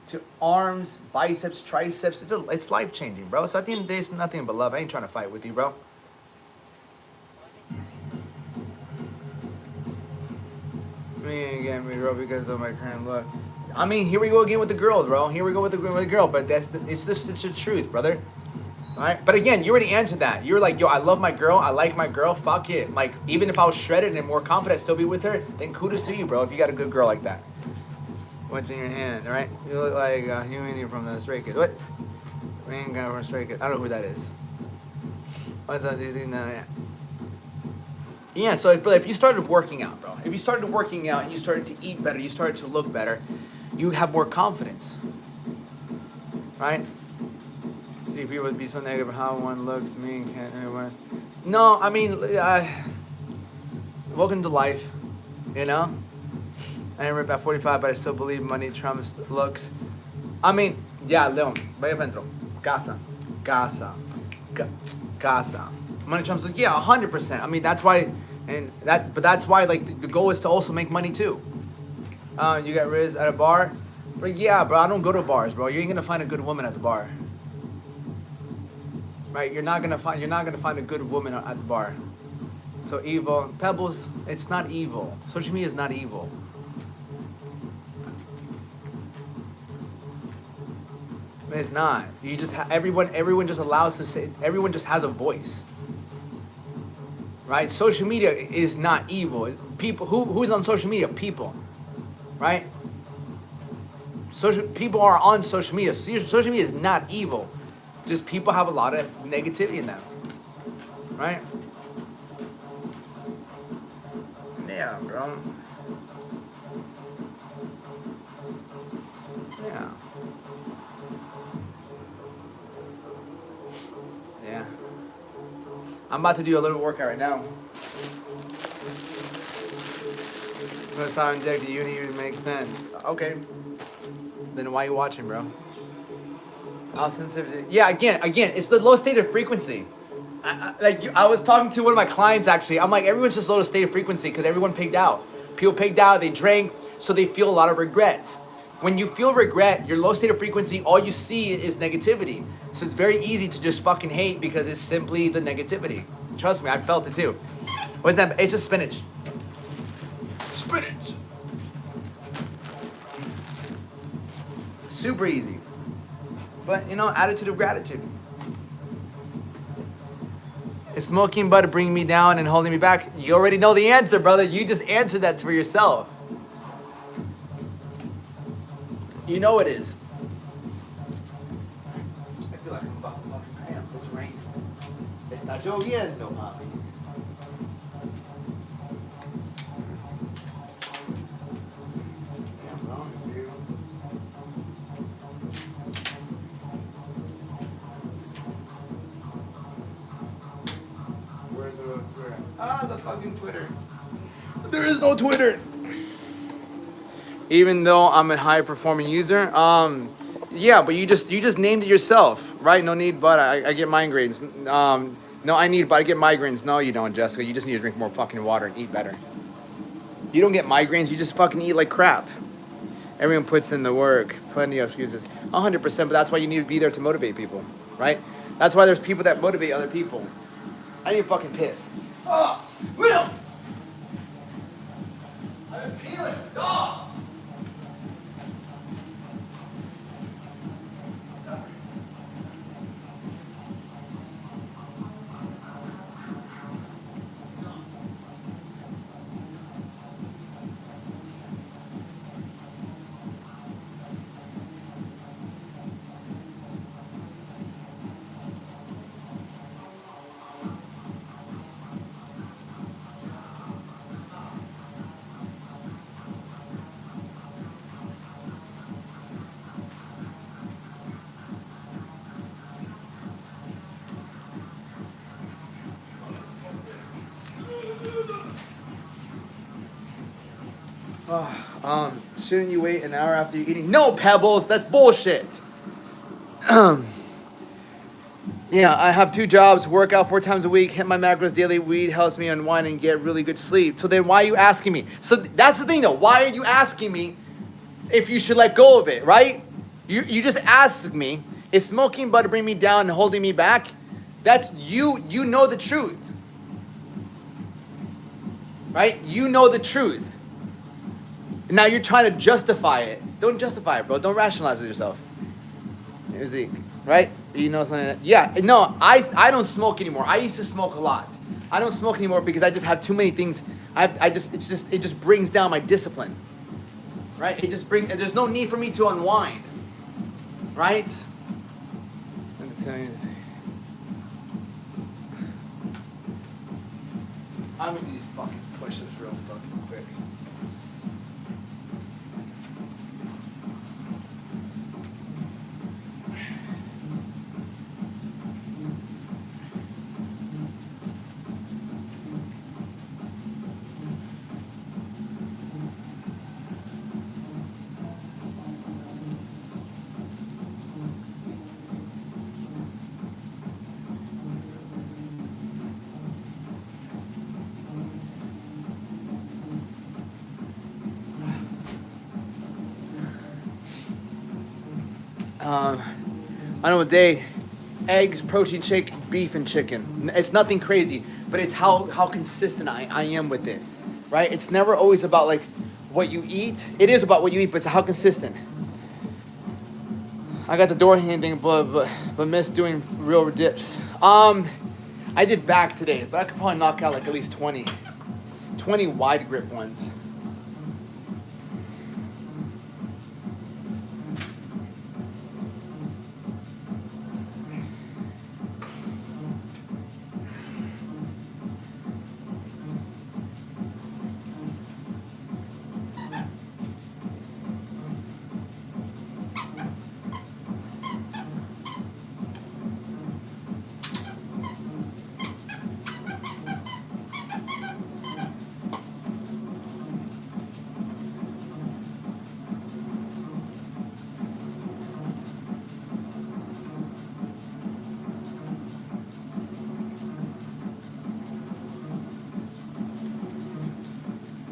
S1: to arms, biceps, triceps. It's life changing, bro. So at the end of the day, it's nothing but love. I ain't trying to fight with you, bro. Me again, bro, because of my current look. Here we go again with the girls, bro. Here we go with the girl, but it's just the truth, brother. All right, but again, you already answered that. You're like, yo, I love my girl. I like my girl. Fuck it. Like, even if I was shredded and more confident, I'd still be with her. Then kudos to you, bro. If you got a good girl like that. What's in your hand? All right, you look like a human from the Stray Kids. What? Man, guy from Stray Kids. I don't know who that is. What's that? Do you think that? Yeah. So, if you started working out, bro. If you started working out and you started to eat better, you started to look better, you have more confidence, right? See, people would be so negative about how one looks, me, can't anyone. No, welcome to life, you know? I am about 45, but I still believe money trumps looks. Yeah, Leon, vaya adentro. Casa. Money trumps looks, yeah, 100%. That's why, that's why, like, the goal is to also make money too. You got Riz at a bar? But yeah, bro, I don't go to bars, bro. You ain't gonna find a good woman at the bar. Right, you're not gonna find a good woman at the bar. So evil, Pebbles, it's not evil. Social media is not evil. It's not. You just everyone just allows to say. Everyone just has a voice.
S2: right? Social media is not evil. People who's on social media? People, right? People are on social media. Social media is not evil. Just people have a lot of negativity in them, right? Yeah, bro. Yeah. Yeah. I'm about to do a little workout right now. No sound inject the uni even makes sense. Okay. Then why are you watching, bro? How sensitive? Yeah, again, it's the low state of frequency. I was talking to one of my clients actually. I'm like, everyone's just low state of frequency because everyone pigged out. People pigged out. They drank, so they feel a lot of regret. When you feel regret, your low state of frequency, all you see is negativity. So it's very easy to just fucking hate because it's simply the negativity. Trust me, I felt it too. What's that? It's just spinach. Spinach. Super easy. But, attitude of gratitude. Is smoking butt bringing me down and holding me back? You already know the answer, brother. You just answered that for yourself. You know it is. I feel like I'm about to fucking cramp. It's raining. Está lloviendo, papi. Damn, wrong with you. Where's the Twitter? The fucking Twitter. There is no Twitter. Even though I'm a high performing user, yeah, but you just named it yourself, right? No need, but I get migraines. No, I need, but I get migraines. No, you don't, Jessica. You just need to drink more fucking water and eat better. You don't get migraines. You just fucking eat like crap. Everyone puts in the work. Plenty of excuses. 100%, but that's why you need to be there to motivate people, right? That's why there's people that motivate other people. I need to fucking piss. Oh, Will! I'm peeling. Oh! Shouldn't you wait an hour after you're eating? No, Pebbles, that's bullshit. Yeah, I have 2 jobs, work out 4 times a week, hit my macros daily, weed helps me unwind and get really good sleep. So then why are you asking me? So that's the thing though, why are you asking me if you should let go of it, right? You just asked me, is smoking butt bring me down and holding me back? That's you know the truth. Right? You know the truth. Now you're trying to justify it. Don't justify it, bro. Don't rationalize with yourself. Zeke, right? You know something? Yeah. No, I don't smoke anymore. I used to smoke a lot. I don't smoke anymore because I just have too many things. It just brings down my discipline. Right? There's no need for me to unwind. Right? I'm gonna do these fucking push-ups real fucking quick. I know a day, eggs, protein shake, beef, and chicken. It's nothing crazy, but it's how consistent I am with it, right? It's never always about like what you eat. It is about what you eat, but it's how consistent. I got the door hanging thing, but miss doing real dips. I did back today, but I could probably knock out like at least 20 wide grip ones.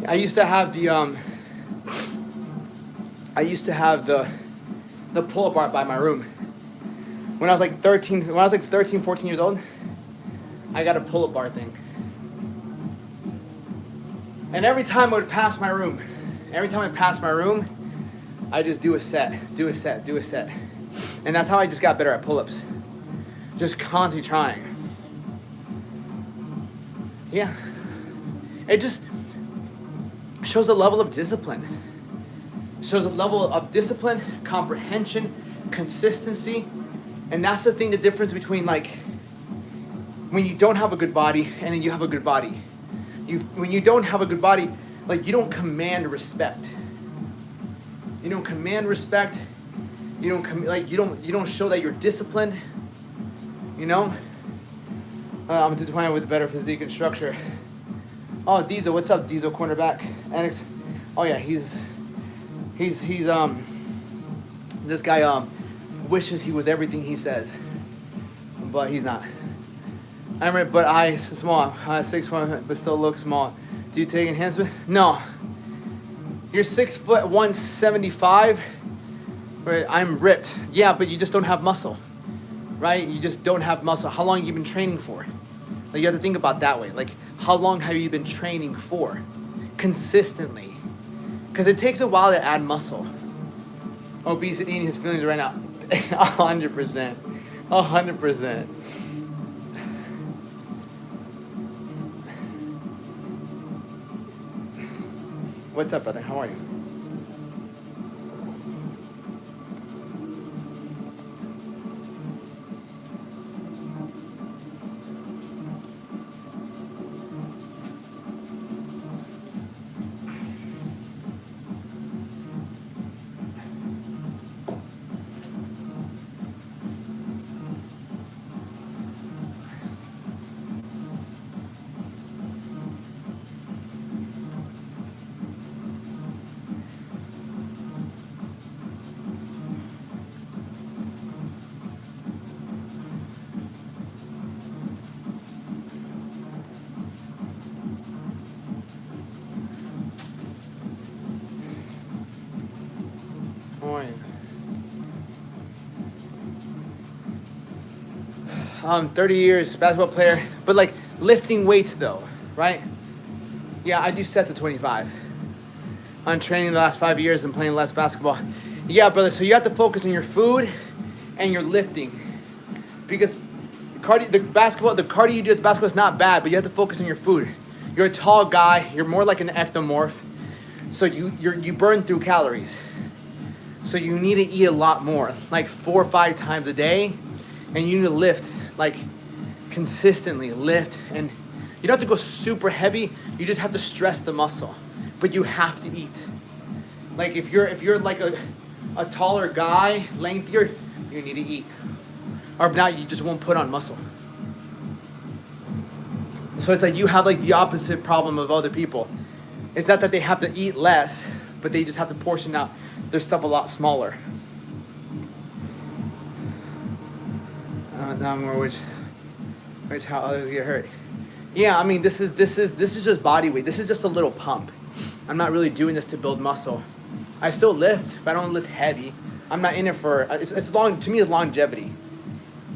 S2: I used to have the pull-up bar by my room. When I was like 13, 14 years old, I got a pull-up bar thing. And every time I would pass my room, I just do a set. And that's how I just got better at pull-ups. Just constantly trying. Yeah. It just shows a level of discipline. Shows a level of discipline, comprehension, consistency. And that's the thing, the difference between like when you don't have a good body and then you have a good body. When you don't have a good body, like you don't command respect. You don't command respect. You don't show that you're disciplined. You know? I'm intertwined with better physique and structure. Oh, Diesel, what's up, Diesel cornerback? Annex. Oh yeah, he's this guy wishes he was everything he says, but he's not. But I small, 6'1", but still look small. Do you take enhancement? No. You're 6 foot 175. Right? I'm ripped. Yeah, but you just don't have muscle, right? You just don't have muscle. How long have you been training for? Like you have to think about that way. Like how long have you been training for? Consistently. Because it takes a while to add muscle. Obesity in his feelings right now. 100%. 100%. What's up, brother? How are you? How are you? 30 years, basketball player, but like lifting weights though, right? Yeah, I do set to 25. On training the last 5 years and playing less basketball. Yeah, brother, so you have to focus on your food and your lifting. Because the cardio you do at the basketball is not bad, but you have to focus on your food. You're a tall guy, you're more like an ectomorph, so you burn through calories. So you need to eat a lot more, like 4 or 5 times a day, and you need to lift, like consistently lift. And you don't have to go super heavy, you just have to stress the muscle, but you have to eat. Like if you're like a taller guy, lengthier, you need to eat. Or not, you just won't put on muscle. So it's like you have like the opposite problem of other people. It's not that they have to eat less, but they just have to portion out their stuff a lot smaller. Now more which how others get hurt. Yeah, I mean this is just body weight. This is just a little pump. I'm not really doing this to build muscle. I still lift, but I don't lift heavy. I'm not in it for it's long. To me, it's longevity.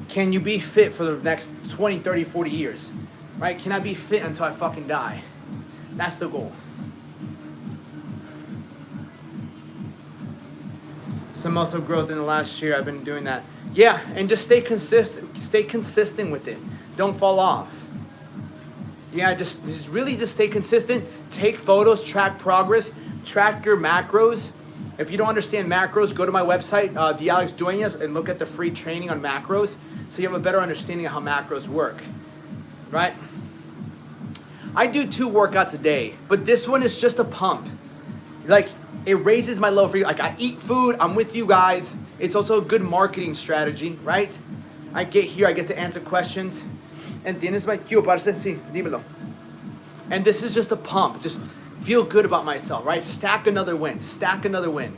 S2: Can you be fit for the next 20, 30, 40 years? Right? Can I be fit until I fucking die? That's the goal. Some muscle growth in the last year. I've been doing that. Yeah, and just stay consistent with it. Don't fall off. Yeah, just really just stay consistent. Take photos, track progress, track your macros. If you don't understand macros, go to my website, the Alex Duenas, and look at the free training on macros so you have a better understanding of how macros work, right? I do 2 workouts a day, but this one is just a pump. Like, it raises my level for you. Like, I eat food, I'm with you guys. It's also a good marketing strategy, right? I get here, I get to answer questions. ¿Entiendes, my cue, parce? Sí, dímelo. And this is just a pump. Just feel good about myself, right? Stack another win. Stack another win.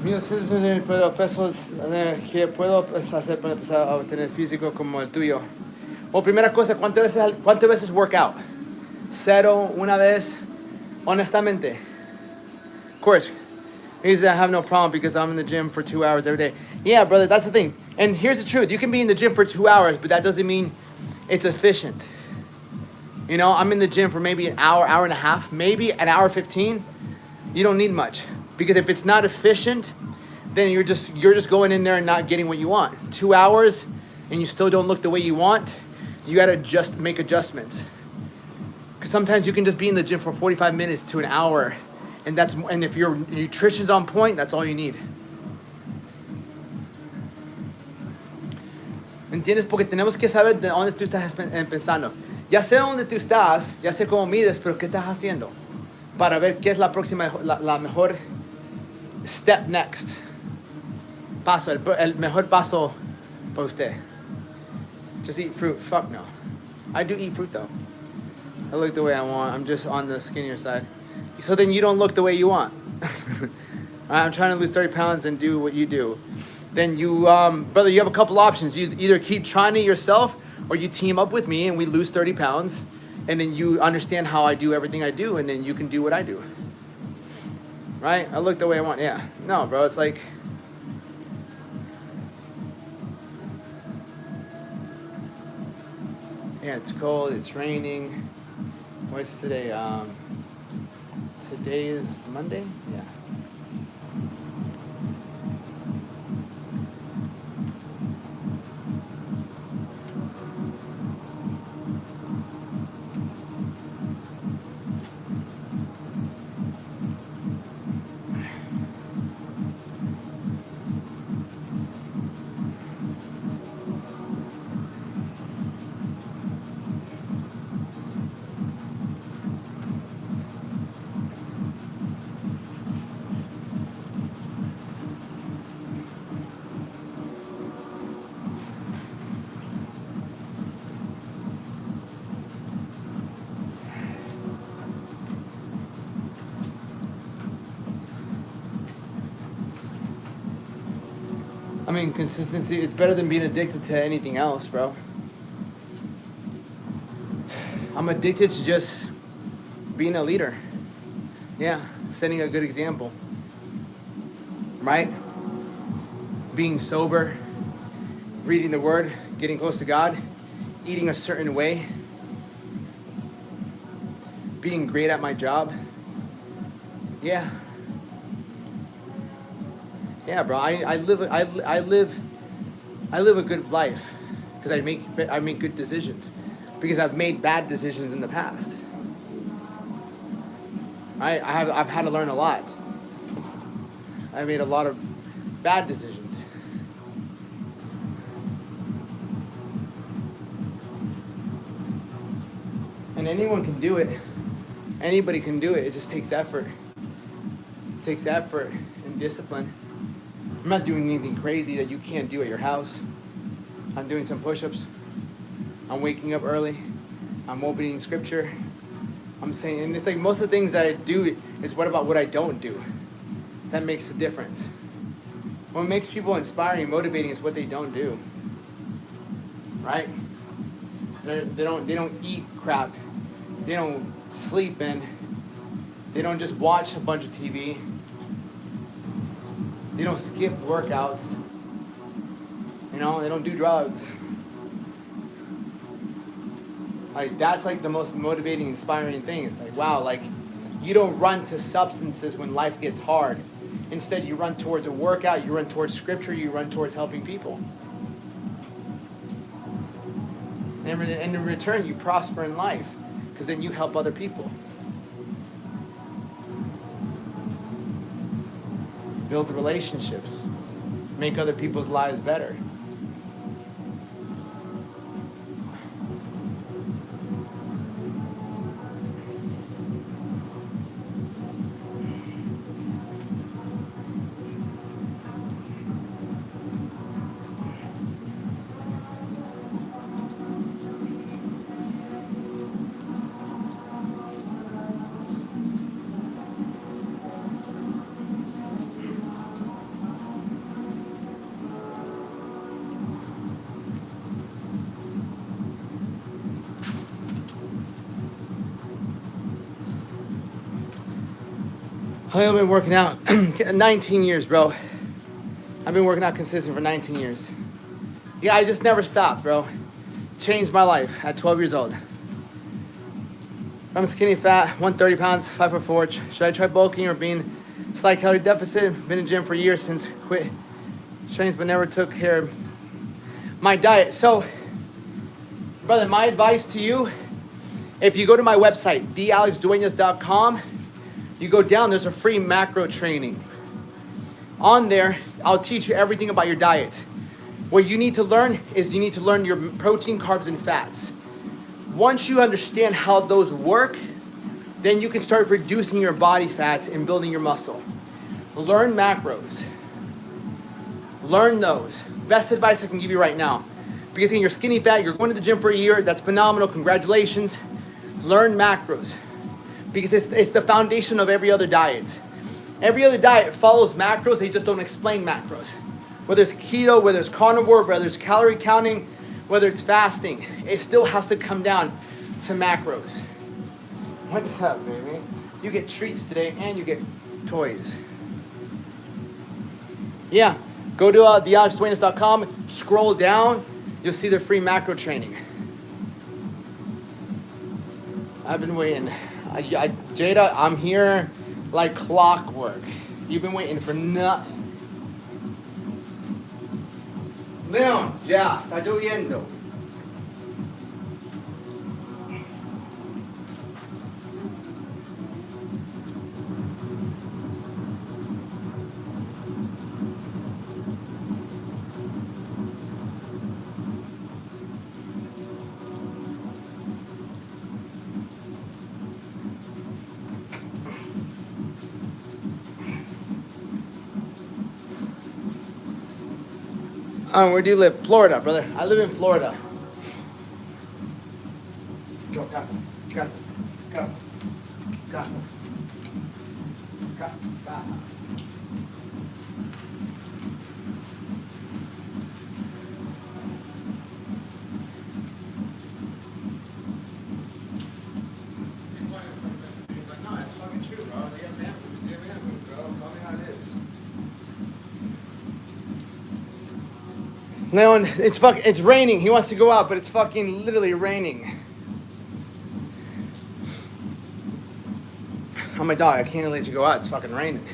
S2: Míos es pesos que puedo hacer para empezar a obtener físico como el tuyo. Well, primera cosa, ¿cuántas veces work out? 0, una vez. Honestamente. Of course. I have no problem because I'm in the gym for 2 hours every day. Yeah, brother, that's the thing. And here's the truth. You can be in the gym for 2 hours, but that doesn't mean it's efficient. You know, I'm in the gym for maybe an hour, hour and a half, maybe an hour 15. You don't need much. Because if it's not efficient, then you're just going in there and not getting what you want. 2 hours and you still don't look the way you want, you gotta just make adjustments. Because sometimes you can just be in the gym for 45 minutes to an hour, and if your nutrition's on point, that's all you need. ¿Entiendes? Porque tenemos que saber de dónde tú estás pensando. Ya sé dónde tú estás, ya sé cómo mides, pero ¿qué estás haciendo? Para ver qué es la próxima, la mejor step next. Paso, el mejor paso para usted. Just eat fruit. Fuck no. I do eat fruit though. I look the way I want. I'm just on the skinnier side. So then you don't look the way you want. I'm trying to lose 30 pounds and do what you do. Then you, brother, you have a couple options. You either keep trying it yourself or you team up with me and we lose 30 pounds. And then you understand how I do everything I do, and then you can do what I do. Right? I look the way I want. Yeah. No, bro, it's like... Yeah, it's cold, it's raining. What's today? Today is Monday? Yeah. I mean, consistency, it's better than being addicted to anything else, bro. I'm addicted to just being a leader. Yeah, setting a good example. Right? Being sober, reading the word, getting close to God, eating a certain way, being great at my job. Yeah. Yeah, bro. I live a good life because I make good decisions because I've made bad decisions in the past. I've had to learn a lot. I made a lot of bad decisions. And anyone can do it. Anybody can do it. It just takes effort. It takes effort and discipline. I'm not doing anything crazy that you can't do at your house. I'm doing some push-ups. I'm waking up early. I'm opening scripture. I'm saying, and it's like most of the things that I do is what about what I don't do? That makes a difference. What makes people inspiring and motivating is what they don't do. Right? They don't eat crap. They don't sleep in. They don't just watch a bunch of TV. They don't skip workouts. You know, they don't do drugs. Like, that's like the most motivating, inspiring thing. It's like, wow, like, you don't run to substances when life gets hard. Instead, you run towards a workout, you run towards scripture, you run towards helping people. And in return, you prosper in life, because then you help other people. Build relationships. Make other people's lives better. I've been working out 19 years, bro. I've been working out consistently for 19 years. Yeah, I just never stopped, bro. Changed my life at 12 years old. I'm skinny fat, 130 pounds, 5'4". Should I try bulking or being slight calorie deficit? Been in the gym for years since quit trains, but never took care of my diet. So, brother, my advice to you, if you go to my website, thealexduenas.com, you go down, there's a free macro training. On there, I'll teach you everything about your diet. What you need to learn is you need to learn your protein, carbs, and fats. Once you understand how those work, then you can start reducing your body fats and building your muscle. Learn macros. Learn those. Best advice I can give you right now. Because you're skinny fat, you're going to the gym for a year, that's phenomenal, congratulations. Learn macros. Because it's the foundation of every other diet. Every other diet follows macros, they just don't explain macros. Whether it's keto, whether it's carnivore, whether it's calorie counting, whether it's fasting, it still has to come down to macros. What's up, baby? You get treats today and you get toys. Yeah, go to thealexduenas.com, scroll down, you'll see the free macro training. I've been waiting. Jada, I'm here like clockwork. You've been waiting for nothing. Leon, ya, está lloviendo. Where do you live? Florida, brother. I live in Florida. Go, casa, casa, casa, casa, casa. No, it's fucking true, bro. They got man food. They got man food, bro. Tell me how it is. Leon, it's raining. He wants to go out, but it's fucking literally raining. I'm a dog. I can't let you go out. It's fucking raining.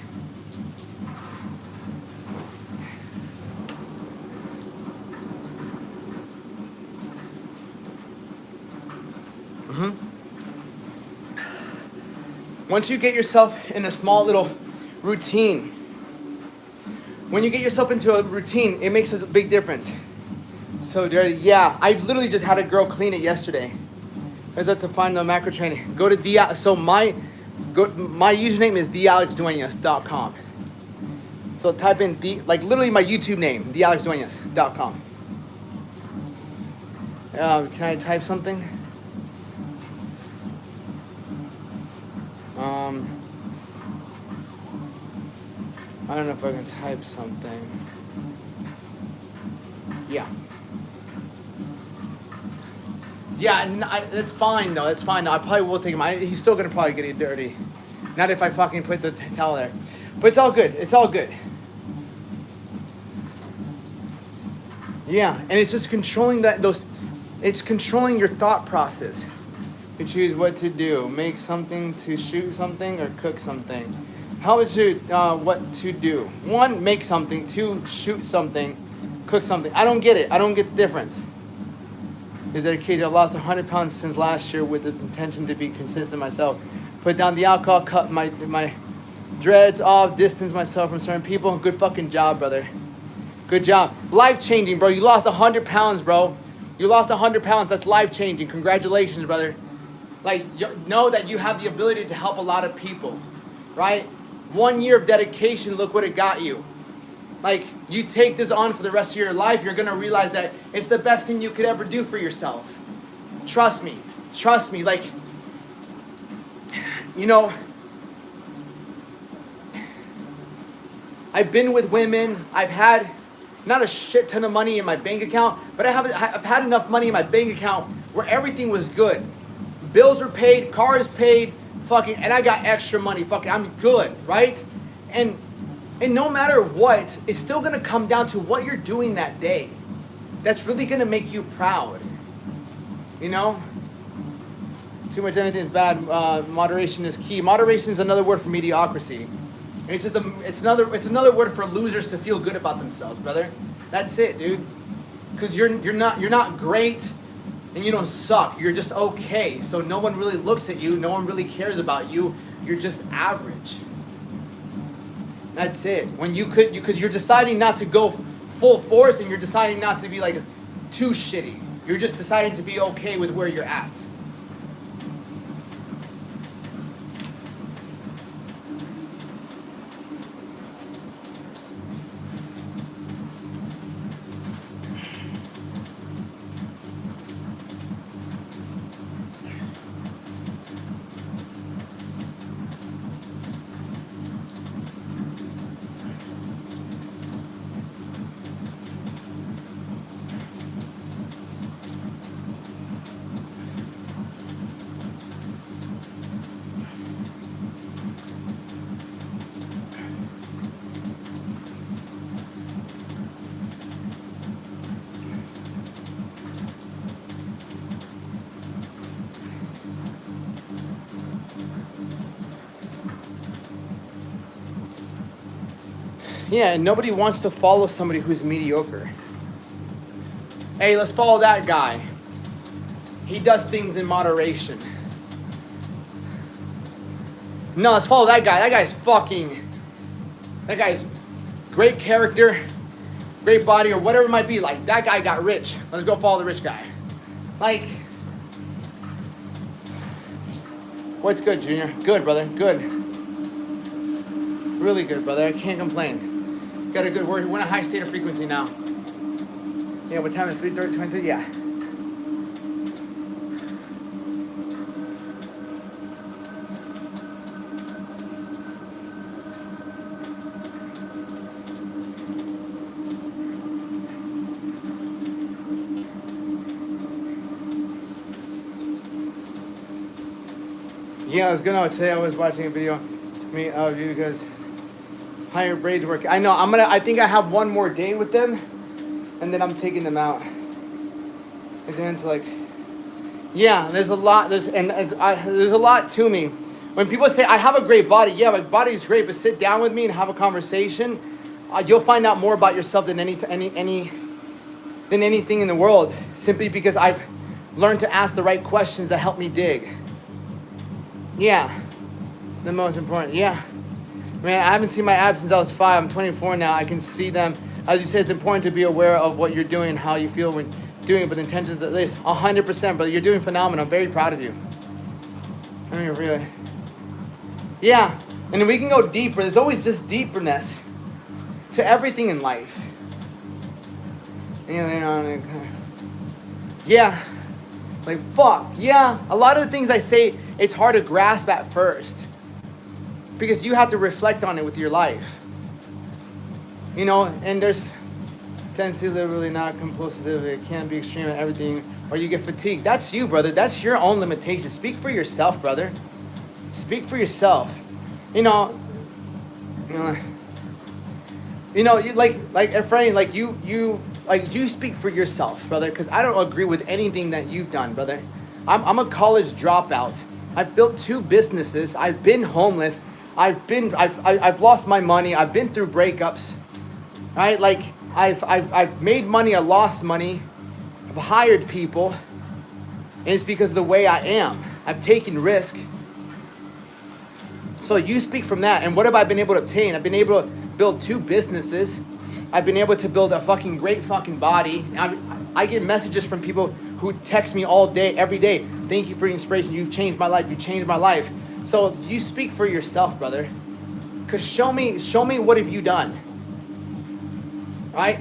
S2: Once you get yourself in a small little routine, when you get yourself into a routine, it makes a big difference. So dirty. Yeah, I literally just had a girl clean it yesterday. I was up to find the macro training. Go to my username is thealexduenas.com. So type in literally my YouTube name, thealexduenas.com. Can I type something? I don't know if I can type something. Yeah. Yeah, that's fine though. That's fine. I probably will take him. He's still gonna probably get it dirty. Not if I fucking put the towel there. But it's all good. It's all good. Yeah, and it's just controlling it's controlling your thought process. You choose what to do. Make something, to shoot something, or cook something. How would you, what to do? 1, make something. 2, shoot something, cook something. I don't get it. I don't get the difference. Is dedicated. I've lost 100 pounds since last year with the intention to be consistent myself. Put down the alcohol, cut my dreads off, distance myself from certain people. Good fucking job, brother. Good job. Life-changing, bro. You lost 100 pounds, bro. You lost 100 pounds. That's life-changing. Congratulations, brother. Like, know that you have the ability to help a lot of people, right? 1 year of dedication, look what it got you. Like, you take this on for the rest of your life, you're gonna realize that it's the best thing you could ever do for yourself. Trust me. Trust me. Like, you know, I've been with women. I've had not a shit ton of money in my bank account, but I've had enough money in my bank account where everything was good. Bills were paid, cars paid, fucking, and I got extra money. Fucking, I'm good, right? And no matter what, it's still gonna come down to what you're doing that day. That's really gonna make you proud. You know? Too much anything is bad. Moderation is key. Moderation is another word for mediocrity. It's just it's another word for losers to feel good about themselves, brother. That's it, dude. Because you're not great, and you don't suck. You're just okay. So no one really looks at you. No one really cares about you. You're just average. That's it. When because you're deciding not to go full force, and you're deciding not to be like too shitty. You're just deciding to be okay with where you're at. Yeah, and nobody wants to follow somebody who's mediocre. Hey, let's follow that guy. He does things in moderation. No, let's follow that guy. That guy's great character, great body, or whatever it might be. Like, that guy got rich. Let's go follow the rich guy. Like, what's good, Junior? Good, brother. Good. Really good, brother. I can't complain. Got a good word. We're in a high state of frequency now. Yeah, what time is 3:30, 23? Yeah. Yeah, I was gonna today. I was watching a video of you because higher braids work. I know. I think I have one more day with them, and then I'm taking them out. I'm going to like. Yeah, there's a lot. There's a lot to me. When people say I have a great body, yeah, my body is great, but sit down with me and have a conversation. You'll find out more about yourself than anything in the world. Simply because I've learned to ask the right questions that help me dig. Yeah, the most important. Yeah, man, I haven't seen my abs since I was 5. I'm 24 now. I can see them. As you said, it's important to be aware of what you're doing and how you feel when doing it with intentions at least. 100%, brother. You're doing phenomenal. I'm very proud of you. I mean, really. Yeah, and we can go deeper. There's always this deeperness to everything in life. Yeah. Like, fuck. Yeah, a lot of the things I say, it's hard to grasp at first. Because you have to reflect on it with your life. You know, and Intensity liberally, not compulsive. It can be extreme at everything, or you get fatigued. That's you, brother. That's your own limitation. Speak for yourself, brother. Speak for yourself. You know, you like Ephraim, like you speak for yourself, brother. Because I don't agree with anything that you've done, brother. I'm a college dropout. I've built 2 businesses. I've been homeless. I've lost my money. I've been through breakups. Right? Like I've made money. I lost money. I've hired people, and it's because of the way I am. I've taken risk. So you speak from that. And what have I been able to obtain? I've been able to build 2 businesses. I've been able to build a fucking great fucking body. I get messages from people who text me all day, every day. Thank you for your inspiration. You've changed my life. You changed my life. So you speak for yourself, brother. Cause show me what have you done. Right?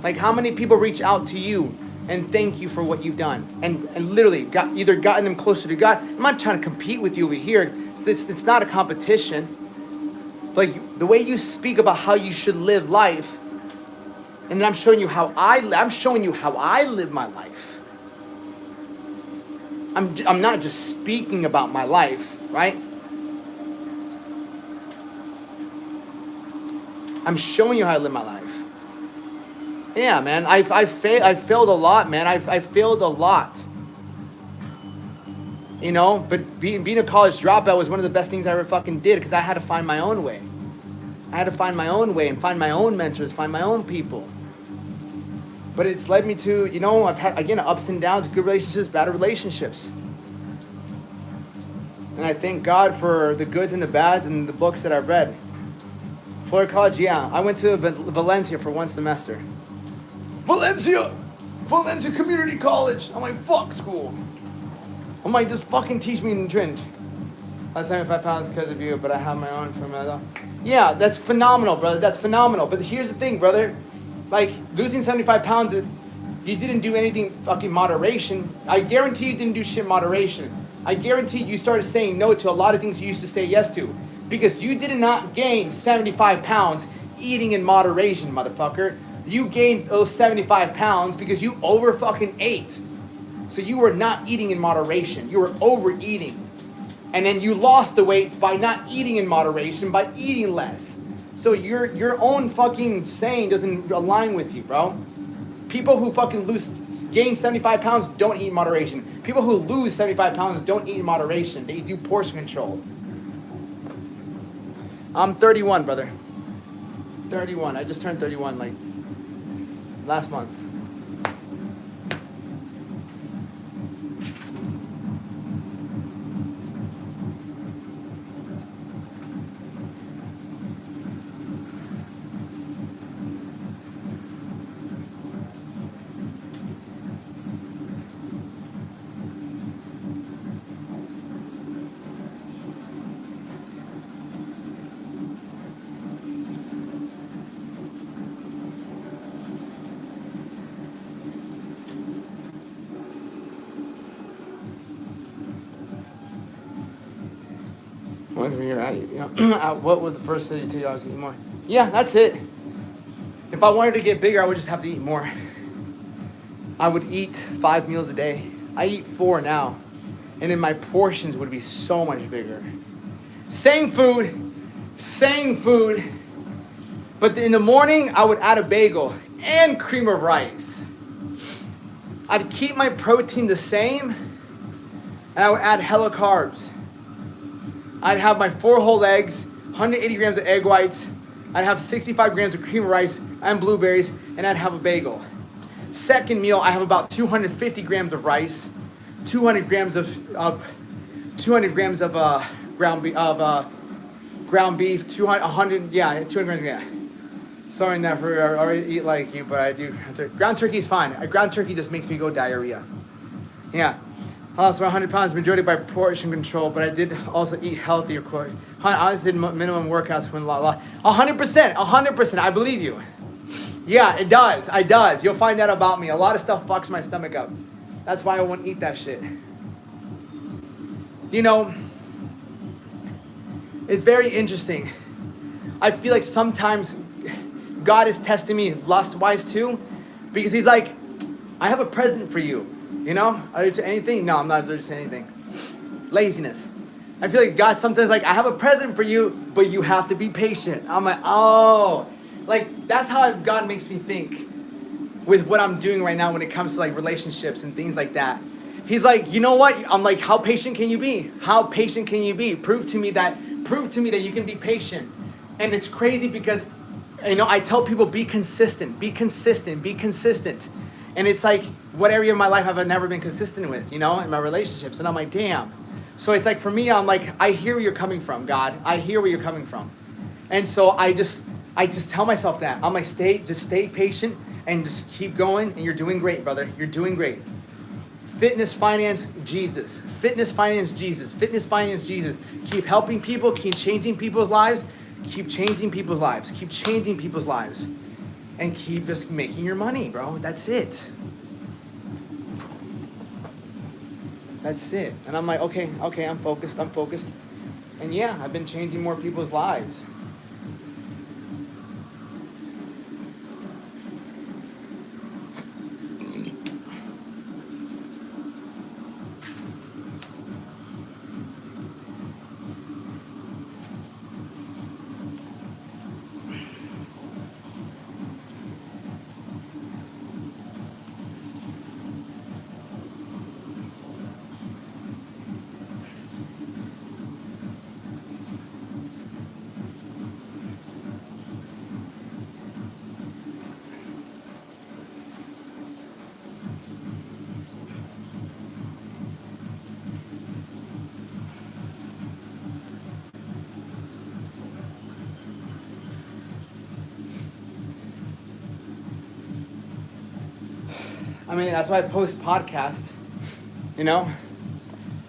S2: Like how many people reach out to you and thank you for what you've done, and literally either gotten them closer to God. I'm not trying to compete with you over here. It's not a competition. Like the way you speak about how you should live life, and then I'm showing you how I live my life. I'm not just speaking about my life, right? I'm showing you how I live my life. Yeah, man, I've failed a lot, man. I've failed a lot. You know, but being a college dropout was one of the best things I ever fucking did, because I had to find my own way. I had to find my own way and find my own mentors, find my own people. But it's led me to, you know, I've had, again, ups and downs, good relationships, bad relationships. And I thank God for the goods and the bads and the books that I've read. Florida College, yeah. I went to Valencia for 1 semester. Valencia Community College. I'm like, fuck school. I'm like, just fucking teach me in Trinity. I was 75 pounds because of you, but I have my own from my. Yeah, that's phenomenal, brother. That's phenomenal. But here's the thing, brother. Like, losing 75 pounds, you didn't do anything fucking moderation. I guarantee you didn't do shit moderation. I guarantee you started saying no to a lot of things you used to say yes to. Because you did not gain 75 pounds eating in moderation, motherfucker. You gained those 75 pounds because you over fucking ate. So you were not eating in moderation. You were overeating. And then you lost the weight by not eating in moderation, by eating less. So your own fucking saying doesn't align with you, bro. People who fucking gain 75 pounds don't eat in moderation. People who lose 75 pounds don't eat in moderation. They do portion control. I'm 31, brother. 31. I just turned 31 like last month. What would the first say to you? I was eating more. Yeah, that's it. If I wanted to get bigger, I would just have to eat more. I would eat 5 meals a day. I eat 4 now. And then my portions would be so much bigger. Same food. But in the morning, I would add a bagel and cream of rice. I'd keep my protein the same, and I would add hella carbs. I'd have my 4 whole eggs, 180 grams of egg whites. I'd have 65 grams of cream of rice and blueberries, and I'd have a bagel. Second meal, I have about 250 grams of rice, 200 grams of ground beef, 200 grams. Yeah. Sorry, never. I already eat like you, but I do. Ground turkey's fine. Ground turkey just makes me go diarrhea. Yeah. I lost about 100 pounds, majority by portion control, but I did also eat healthy, of course. I honestly did minimum workouts when 100%, I believe you. Yeah, it does. You'll find out about me. A lot of stuff fucks my stomach up. That's why I won't eat that shit. You know, it's very interesting. I feel like sometimes God is testing me lust-wise too, because he's like, I have a present for you. You know, allergic to anything? No, I'm not allergic to anything. Laziness. I feel like God sometimes like, I have a present for you, but you have to be patient. I'm like, oh, like that's how God makes me think with what I'm doing right now when it comes to like relationships and things like that. He's like, you know what? I'm like, how patient can you be? How patient can you be? Prove to me that you can be patient. And it's crazy because, you know, I tell people, be consistent, be consistent, be consistent. And it's like, what area of my life have I never been consistent with, you know, in my relationships? And I'm like, damn. So it's like, for me, I'm like, I hear where you're coming from, God. I hear where you're coming from. And so I just tell myself that. I'm like, just stay patient and just keep going. And you're doing great, brother. You're doing great. Fitness, finance, Jesus. Fitness, finance, Jesus. Fitness, finance, Jesus. Keep helping people. Keep changing people's lives. Keep changing people's lives. Keep changing people's lives. And keep just making your money, bro. That's it. That's it. And I'm like, okay, I'm focused. And yeah, I've been changing more people's lives. I mean, that's why I post podcasts, you know?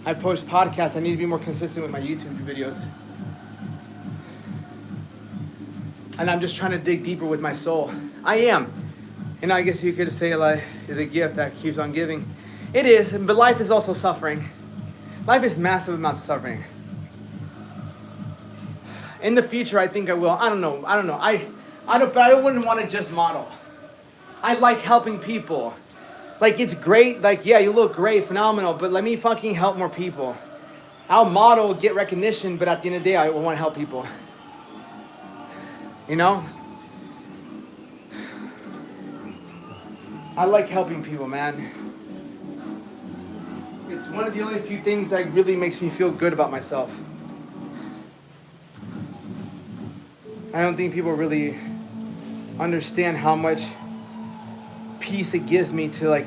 S2: I post podcasts. I need to be more consistent with my YouTube videos. And I'm just trying to dig deeper with my soul. I am. And I guess you could say life is a gift that keeps on giving. It is, but life is also suffering. Life is massive amounts of suffering. In the future, I think I will. I don't know. But I wouldn't want to just model. I like helping people. Like, it's great. Like, yeah, you look great, phenomenal, but let me fucking help more people. I'll model, get recognition, but at the end of the day, I want to help people. You know? I like helping people, man. It's one of the only few things that really makes me feel good about myself. I don't think people really understand how much peace it gives me to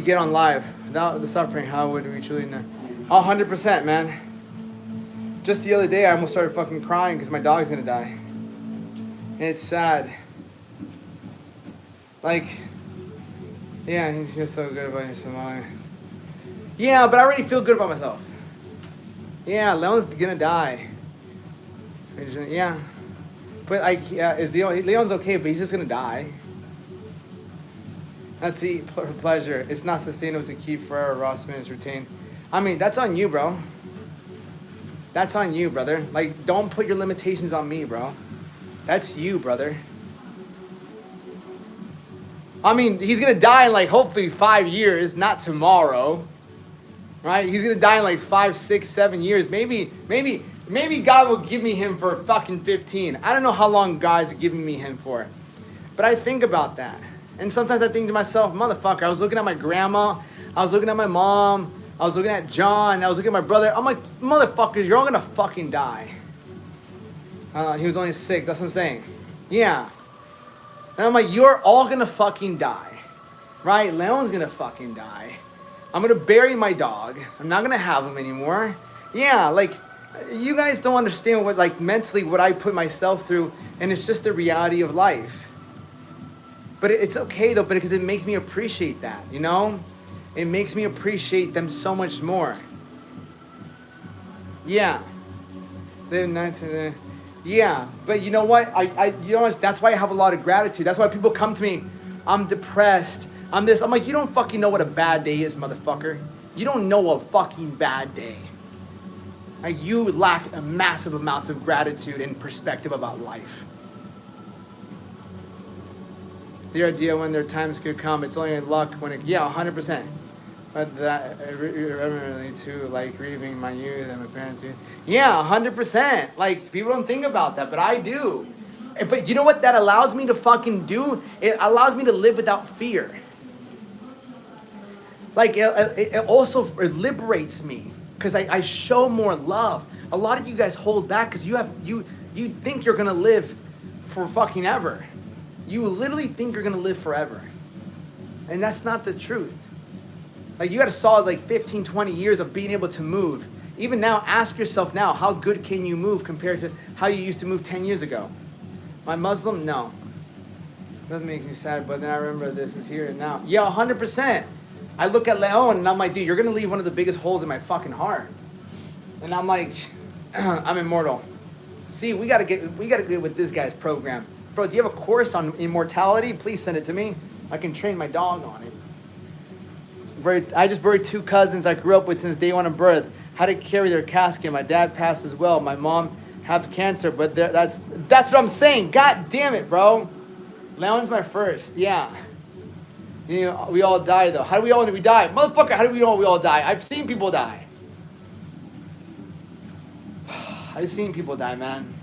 S2: get on live. Without the suffering, how would we truly know? 100%, man. Just the other day, I almost started fucking crying because my dog's gonna die. And it's sad. Like, yeah, you feel so good about yourself. Yeah, but I already feel good about myself. Yeah, Leon's gonna die. Yeah. But Leon's okay, but he's just gonna die. Not to eat for pleasure. It's not sustainable to keep forever raw spinach retained. I mean, that's on you, bro. That's on you, brother. Like, don't put your limitations on me, bro. That's you, brother. I mean, he's gonna die in like hopefully 5 years, not tomorrow. Right? He's gonna die in like 5, 6, 7 years. Maybe God will give me him for fucking 15. I don't know how long God's giving me him for. But I think about that. And sometimes I think to myself, motherfucker, I was looking at my grandma, I was looking at my mom, I was looking at John, I was looking at my brother. I'm like, motherfuckers, you're all gonna fucking die. He was only 6, that's what I'm saying. Yeah. And I'm like, you're all gonna fucking die. Right? Leon's gonna fucking die. I'm gonna bury my dog. I'm not gonna have him anymore. Yeah, like, you guys don't understand what, like, mentally what I put myself through, and it's just the reality of life. But it's okay though, because it makes me appreciate that, you know? It makes me appreciate them so much more. Yeah. Yeah, but you know what? You know what? That's why I have a lot of gratitude. That's why people come to me, I'm depressed, I'm this. I'm like, you don't fucking know what a bad day is, motherfucker. You don't know a fucking bad day. Like, you lack a massive amounts of gratitude and perspective about life. the idea when their times could come. It's only luck when it. Yeah, 100%. But that irreverently too, like grieving my youth and my parents' youth. Yeah, 100%. Like people don't think about that, but I do. But you know what that allows me to fucking do? It allows me to live without fear. Like it also liberates me because I show more love. A lot of you guys hold back because you think you're gonna live for fucking ever. You literally think you're gonna live forever, and that's not the truth. Like you got a solid like 15, 20 years of being able to move. Even now, ask yourself now, how good can you move compared to how you used to move 10 years ago? Am I Muslim? No. Doesn't make me sad, but then I remember this is here and now. Yeah, 100%. I look at Leon and I'm like, dude, you're gonna leave one of the biggest holes in my fucking heart. And I'm like, I'm immortal. See, we gotta get with this guy's program. Bro, do you have a course on immortality? Please send it to me. I can train my dog on it. I just buried 2 cousins I grew up with since day 1 of birth. Had to carry their casket. My dad passed as well. My mom had cancer, but that's what I'm saying. God damn it, bro. Leon's my first. Yeah. You know, we all die though. How do we die? Motherfucker, how do we know we all die? I've seen people die. I've seen people die, man.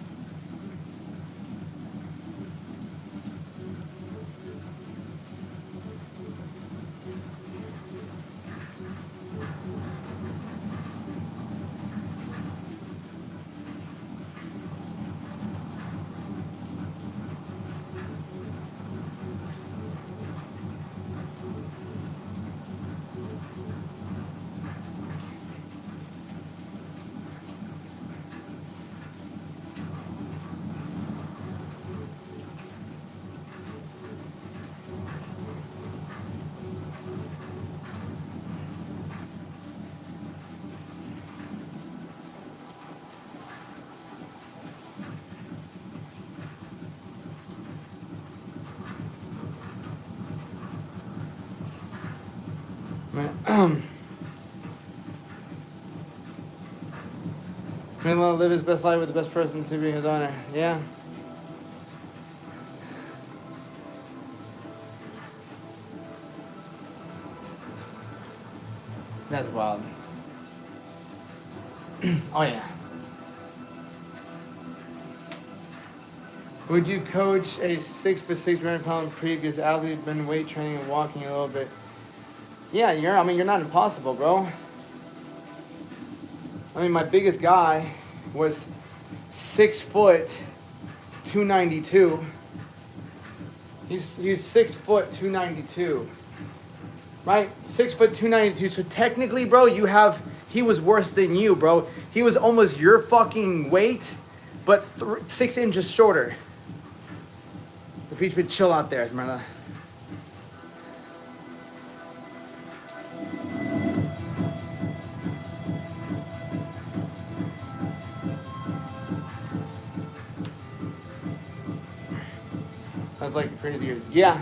S2: Man want to live his best life with the best person to be his honor. Yeah. That's wild. Oh yeah. Would you coach a 6'6" 300-pound previous athlete, been weight training and walking a little bit? Yeah, you're not impossible, bro. I mean, my biggest guy was 6 foot, 292. He's 6 foot, 292. Right? 6 foot, 292. So technically, bro, he was worse than you, bro. He was almost your fucking weight, but 6 inches shorter. The beach would chill out there, Esmeralda. That's like crazy years. Yeah.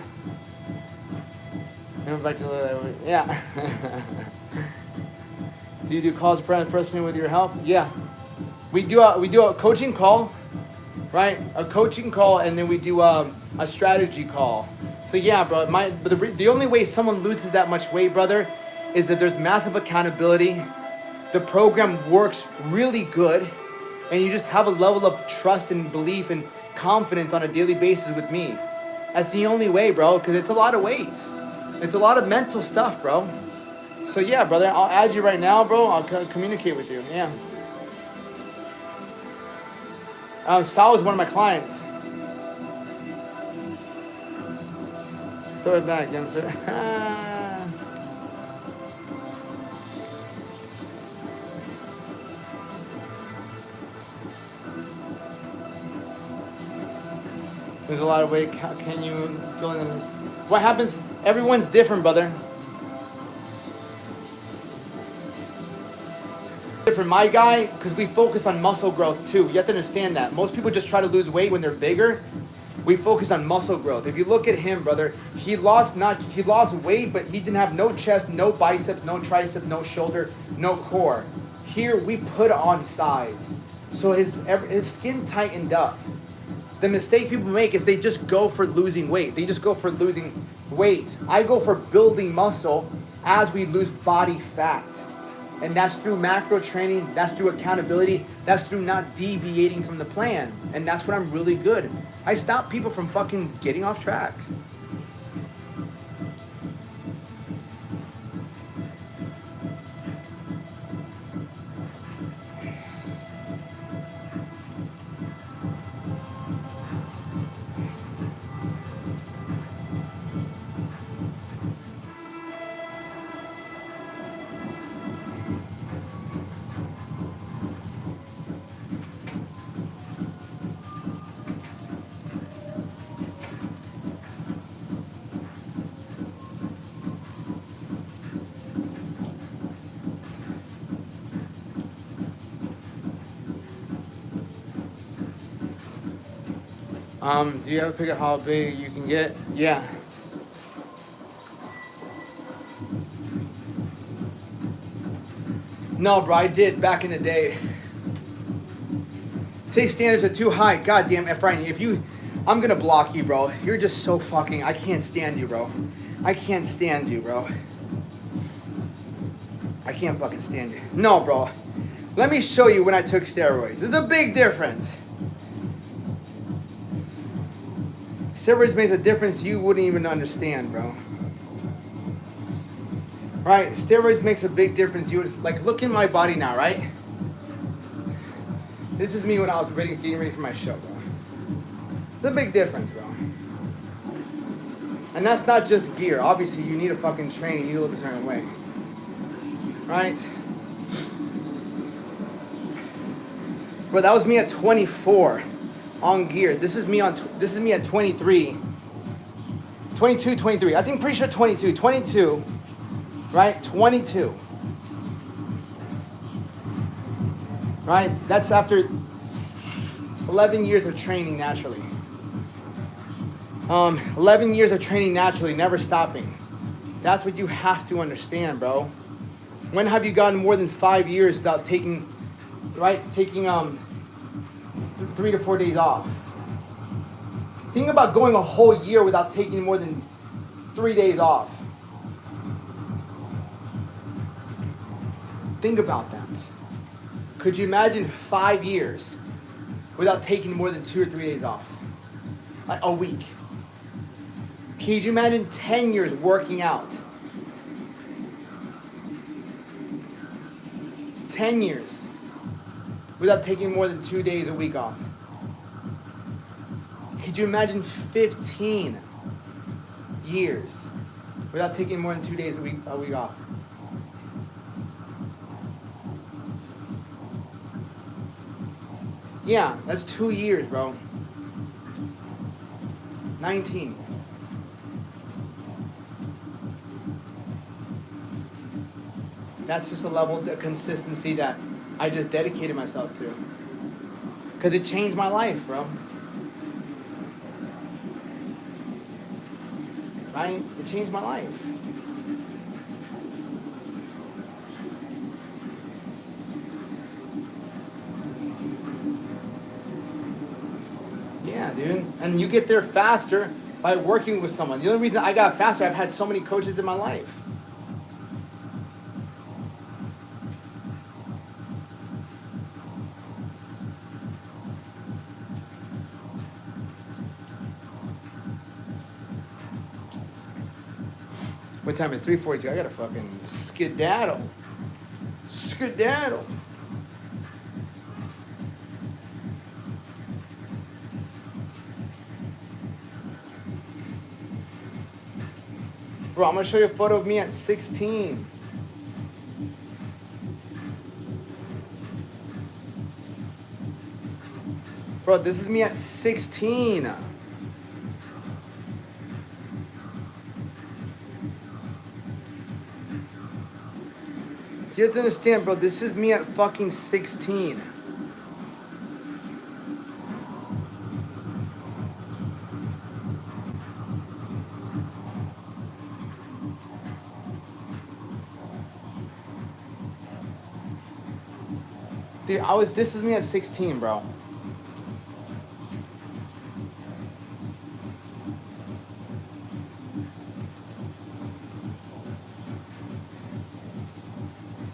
S2: Went back to yeah. Do you do calls personally with your help? Yeah. We do a coaching call, right? A coaching call, and then we do a strategy call. So yeah, bro. The only way someone loses that much weight, brother, is that there's massive accountability. The program works really good, and you just have a level of trust and belief and confidence on a daily basis with me. That's the only way, bro, because it's a lot of weight. It's a lot of mental stuff, bro. So yeah, brother, I'll add you right now, bro. I'll communicate with you. Yeah. Sal is one of my clients. Throw it back, young sir. There's a lot of weight. How can you feel in the... What happens? Everyone's different, brother. Different. My guy, because we focus on muscle growth too. You have to understand that. Most people just try to lose weight when they're bigger. We focus on muscle growth. If you look at him, brother, he lost weight, but he didn't have no chest, no bicep, no tricep, no shoulder, no core. Here we put on size. So his skin tightened up. The mistake people make is they just go for losing weight. They just go for losing weight. I go for building muscle as we lose body fat. And that's through macro training, that's through accountability, that's through not deviating from the plan. And that's what I'm really good. I stop people from fucking getting off track. Do you ever pick up how big you can get? Yeah. No, bro, I did back in the day. Today's standards are too high. God damn, Efrain, if you, I'm gonna block you, bro. You're just so fucking, I can't stand you, bro. I can't stand you, bro. I can't fucking stand you. No, bro. Let me show you when I took steroids. There's a big difference. Steroids makes a difference you wouldn't even understand, bro. Right? Steroids makes a big difference. You would, like, look in my body now, right? This is me when I was getting ready for my show, bro. It's a big difference, bro. And that's not just gear. Obviously, you need to fucking train. You need to look a certain way. Right? Bro, that was me at 24 on gear. This is me at 23. 22, 23. I think pretty sure 22. 22. Right? 22. Right? That's after 11 years of training naturally. 11 years of training naturally, never stopping. That's what you have to understand, bro. When have you gotten more than 5 years without taking 3 to 4 days off? Think about going a whole year without taking more than 3 days off. Think about that. Could you imagine 5 years without taking more than 2 or 3 days off? Like a week. Could you imagine 10 years working out? 10 years without taking more than 2 days a week off. Could you imagine 15 years without taking more than 2 days a week off? Yeah, that's 2 years, bro. 19. That's just a level of consistency that I just dedicated myself to. Because it changed my life, bro. Right? It changed my life. Yeah, dude. And you get there faster by working with someone. The only reason I got faster, I've had so many coaches in my life. What time is 3:42? I gotta fucking skedaddle. Skedaddle. Bro, I'm gonna show you a photo of me at 16. Bro, this is me at 16. You have to understand, bro, this is me at fucking 16. Dude, this was me at 16, bro.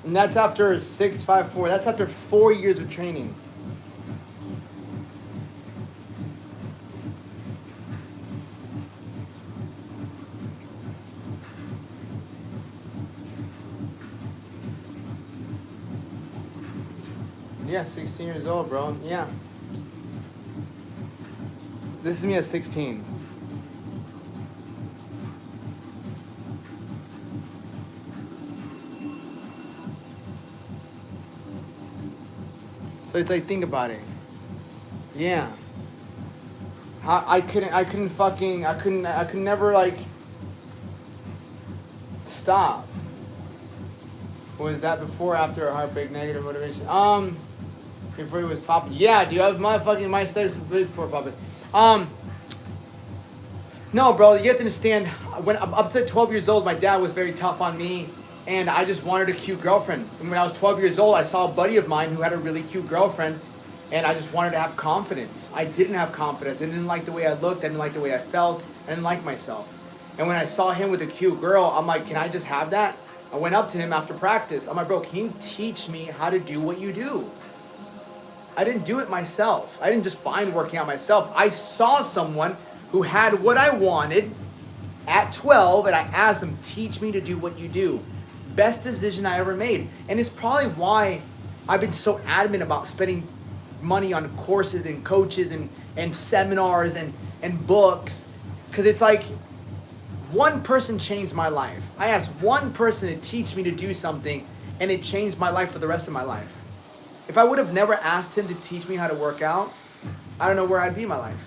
S2: And that's after 654. That's after 4 years of training. Yeah, 16 years old, bro. Yeah. This is me at 16. So it's like, think about it. Yeah. I could never like stop. Was that before or after a heartbreak, negative motivation? Before it was popping. Yeah, dude, I was my studies was before popping. No, bro, you have to understand. When I'm up to 12 years old, my dad was very tough on me, and I just wanted a cute girlfriend. And when I was 12 years old, I saw a buddy of mine who had a really cute girlfriend, and I just wanted to have confidence. I didn't have confidence. I didn't like the way I looked. I didn't like the way I felt. I didn't like myself. And when I saw him with a cute girl, I'm like, can I just have that? I went up to him after practice. I'm like, bro, can you teach me how to do what you do? I didn't do it myself. I didn't just find working out myself. I saw someone who had what I wanted at 12, and I asked them, teach me to do what you do. Best decision I ever made. And it's probably why I've been so adamant about spending money on courses and coaches and seminars and books. Because it's like, one person changed my life. I asked one person to teach me to do something, and it changed my life for the rest of my life. If I would have never asked him to teach me how to work out, I don't know where I'd be in my life.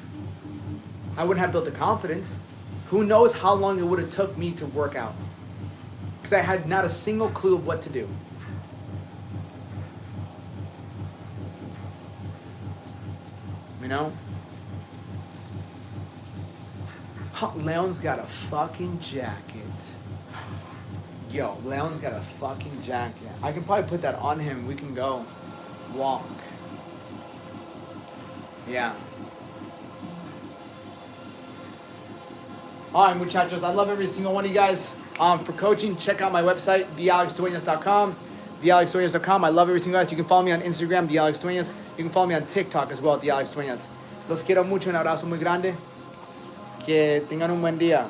S2: I wouldn't have built the confidence. Who knows how long it would have took me to work out? Because I had not a single clue of what to do. You know? Leon's got a fucking jacket. Yo, Leon's got a fucking jacket. I can probably put that on him. We can go walk. Yeah. All right, muchachos. I love every single one of you guys. For coaching, check out my website, thealexduenas.com. thealexduenas.com. I love every single guys. You can follow me on Instagram, thealexduenas. You can follow me on TikTok as well, thealexduenas. Los quiero mucho. Un abrazo muy grande. Que tengan un buen día.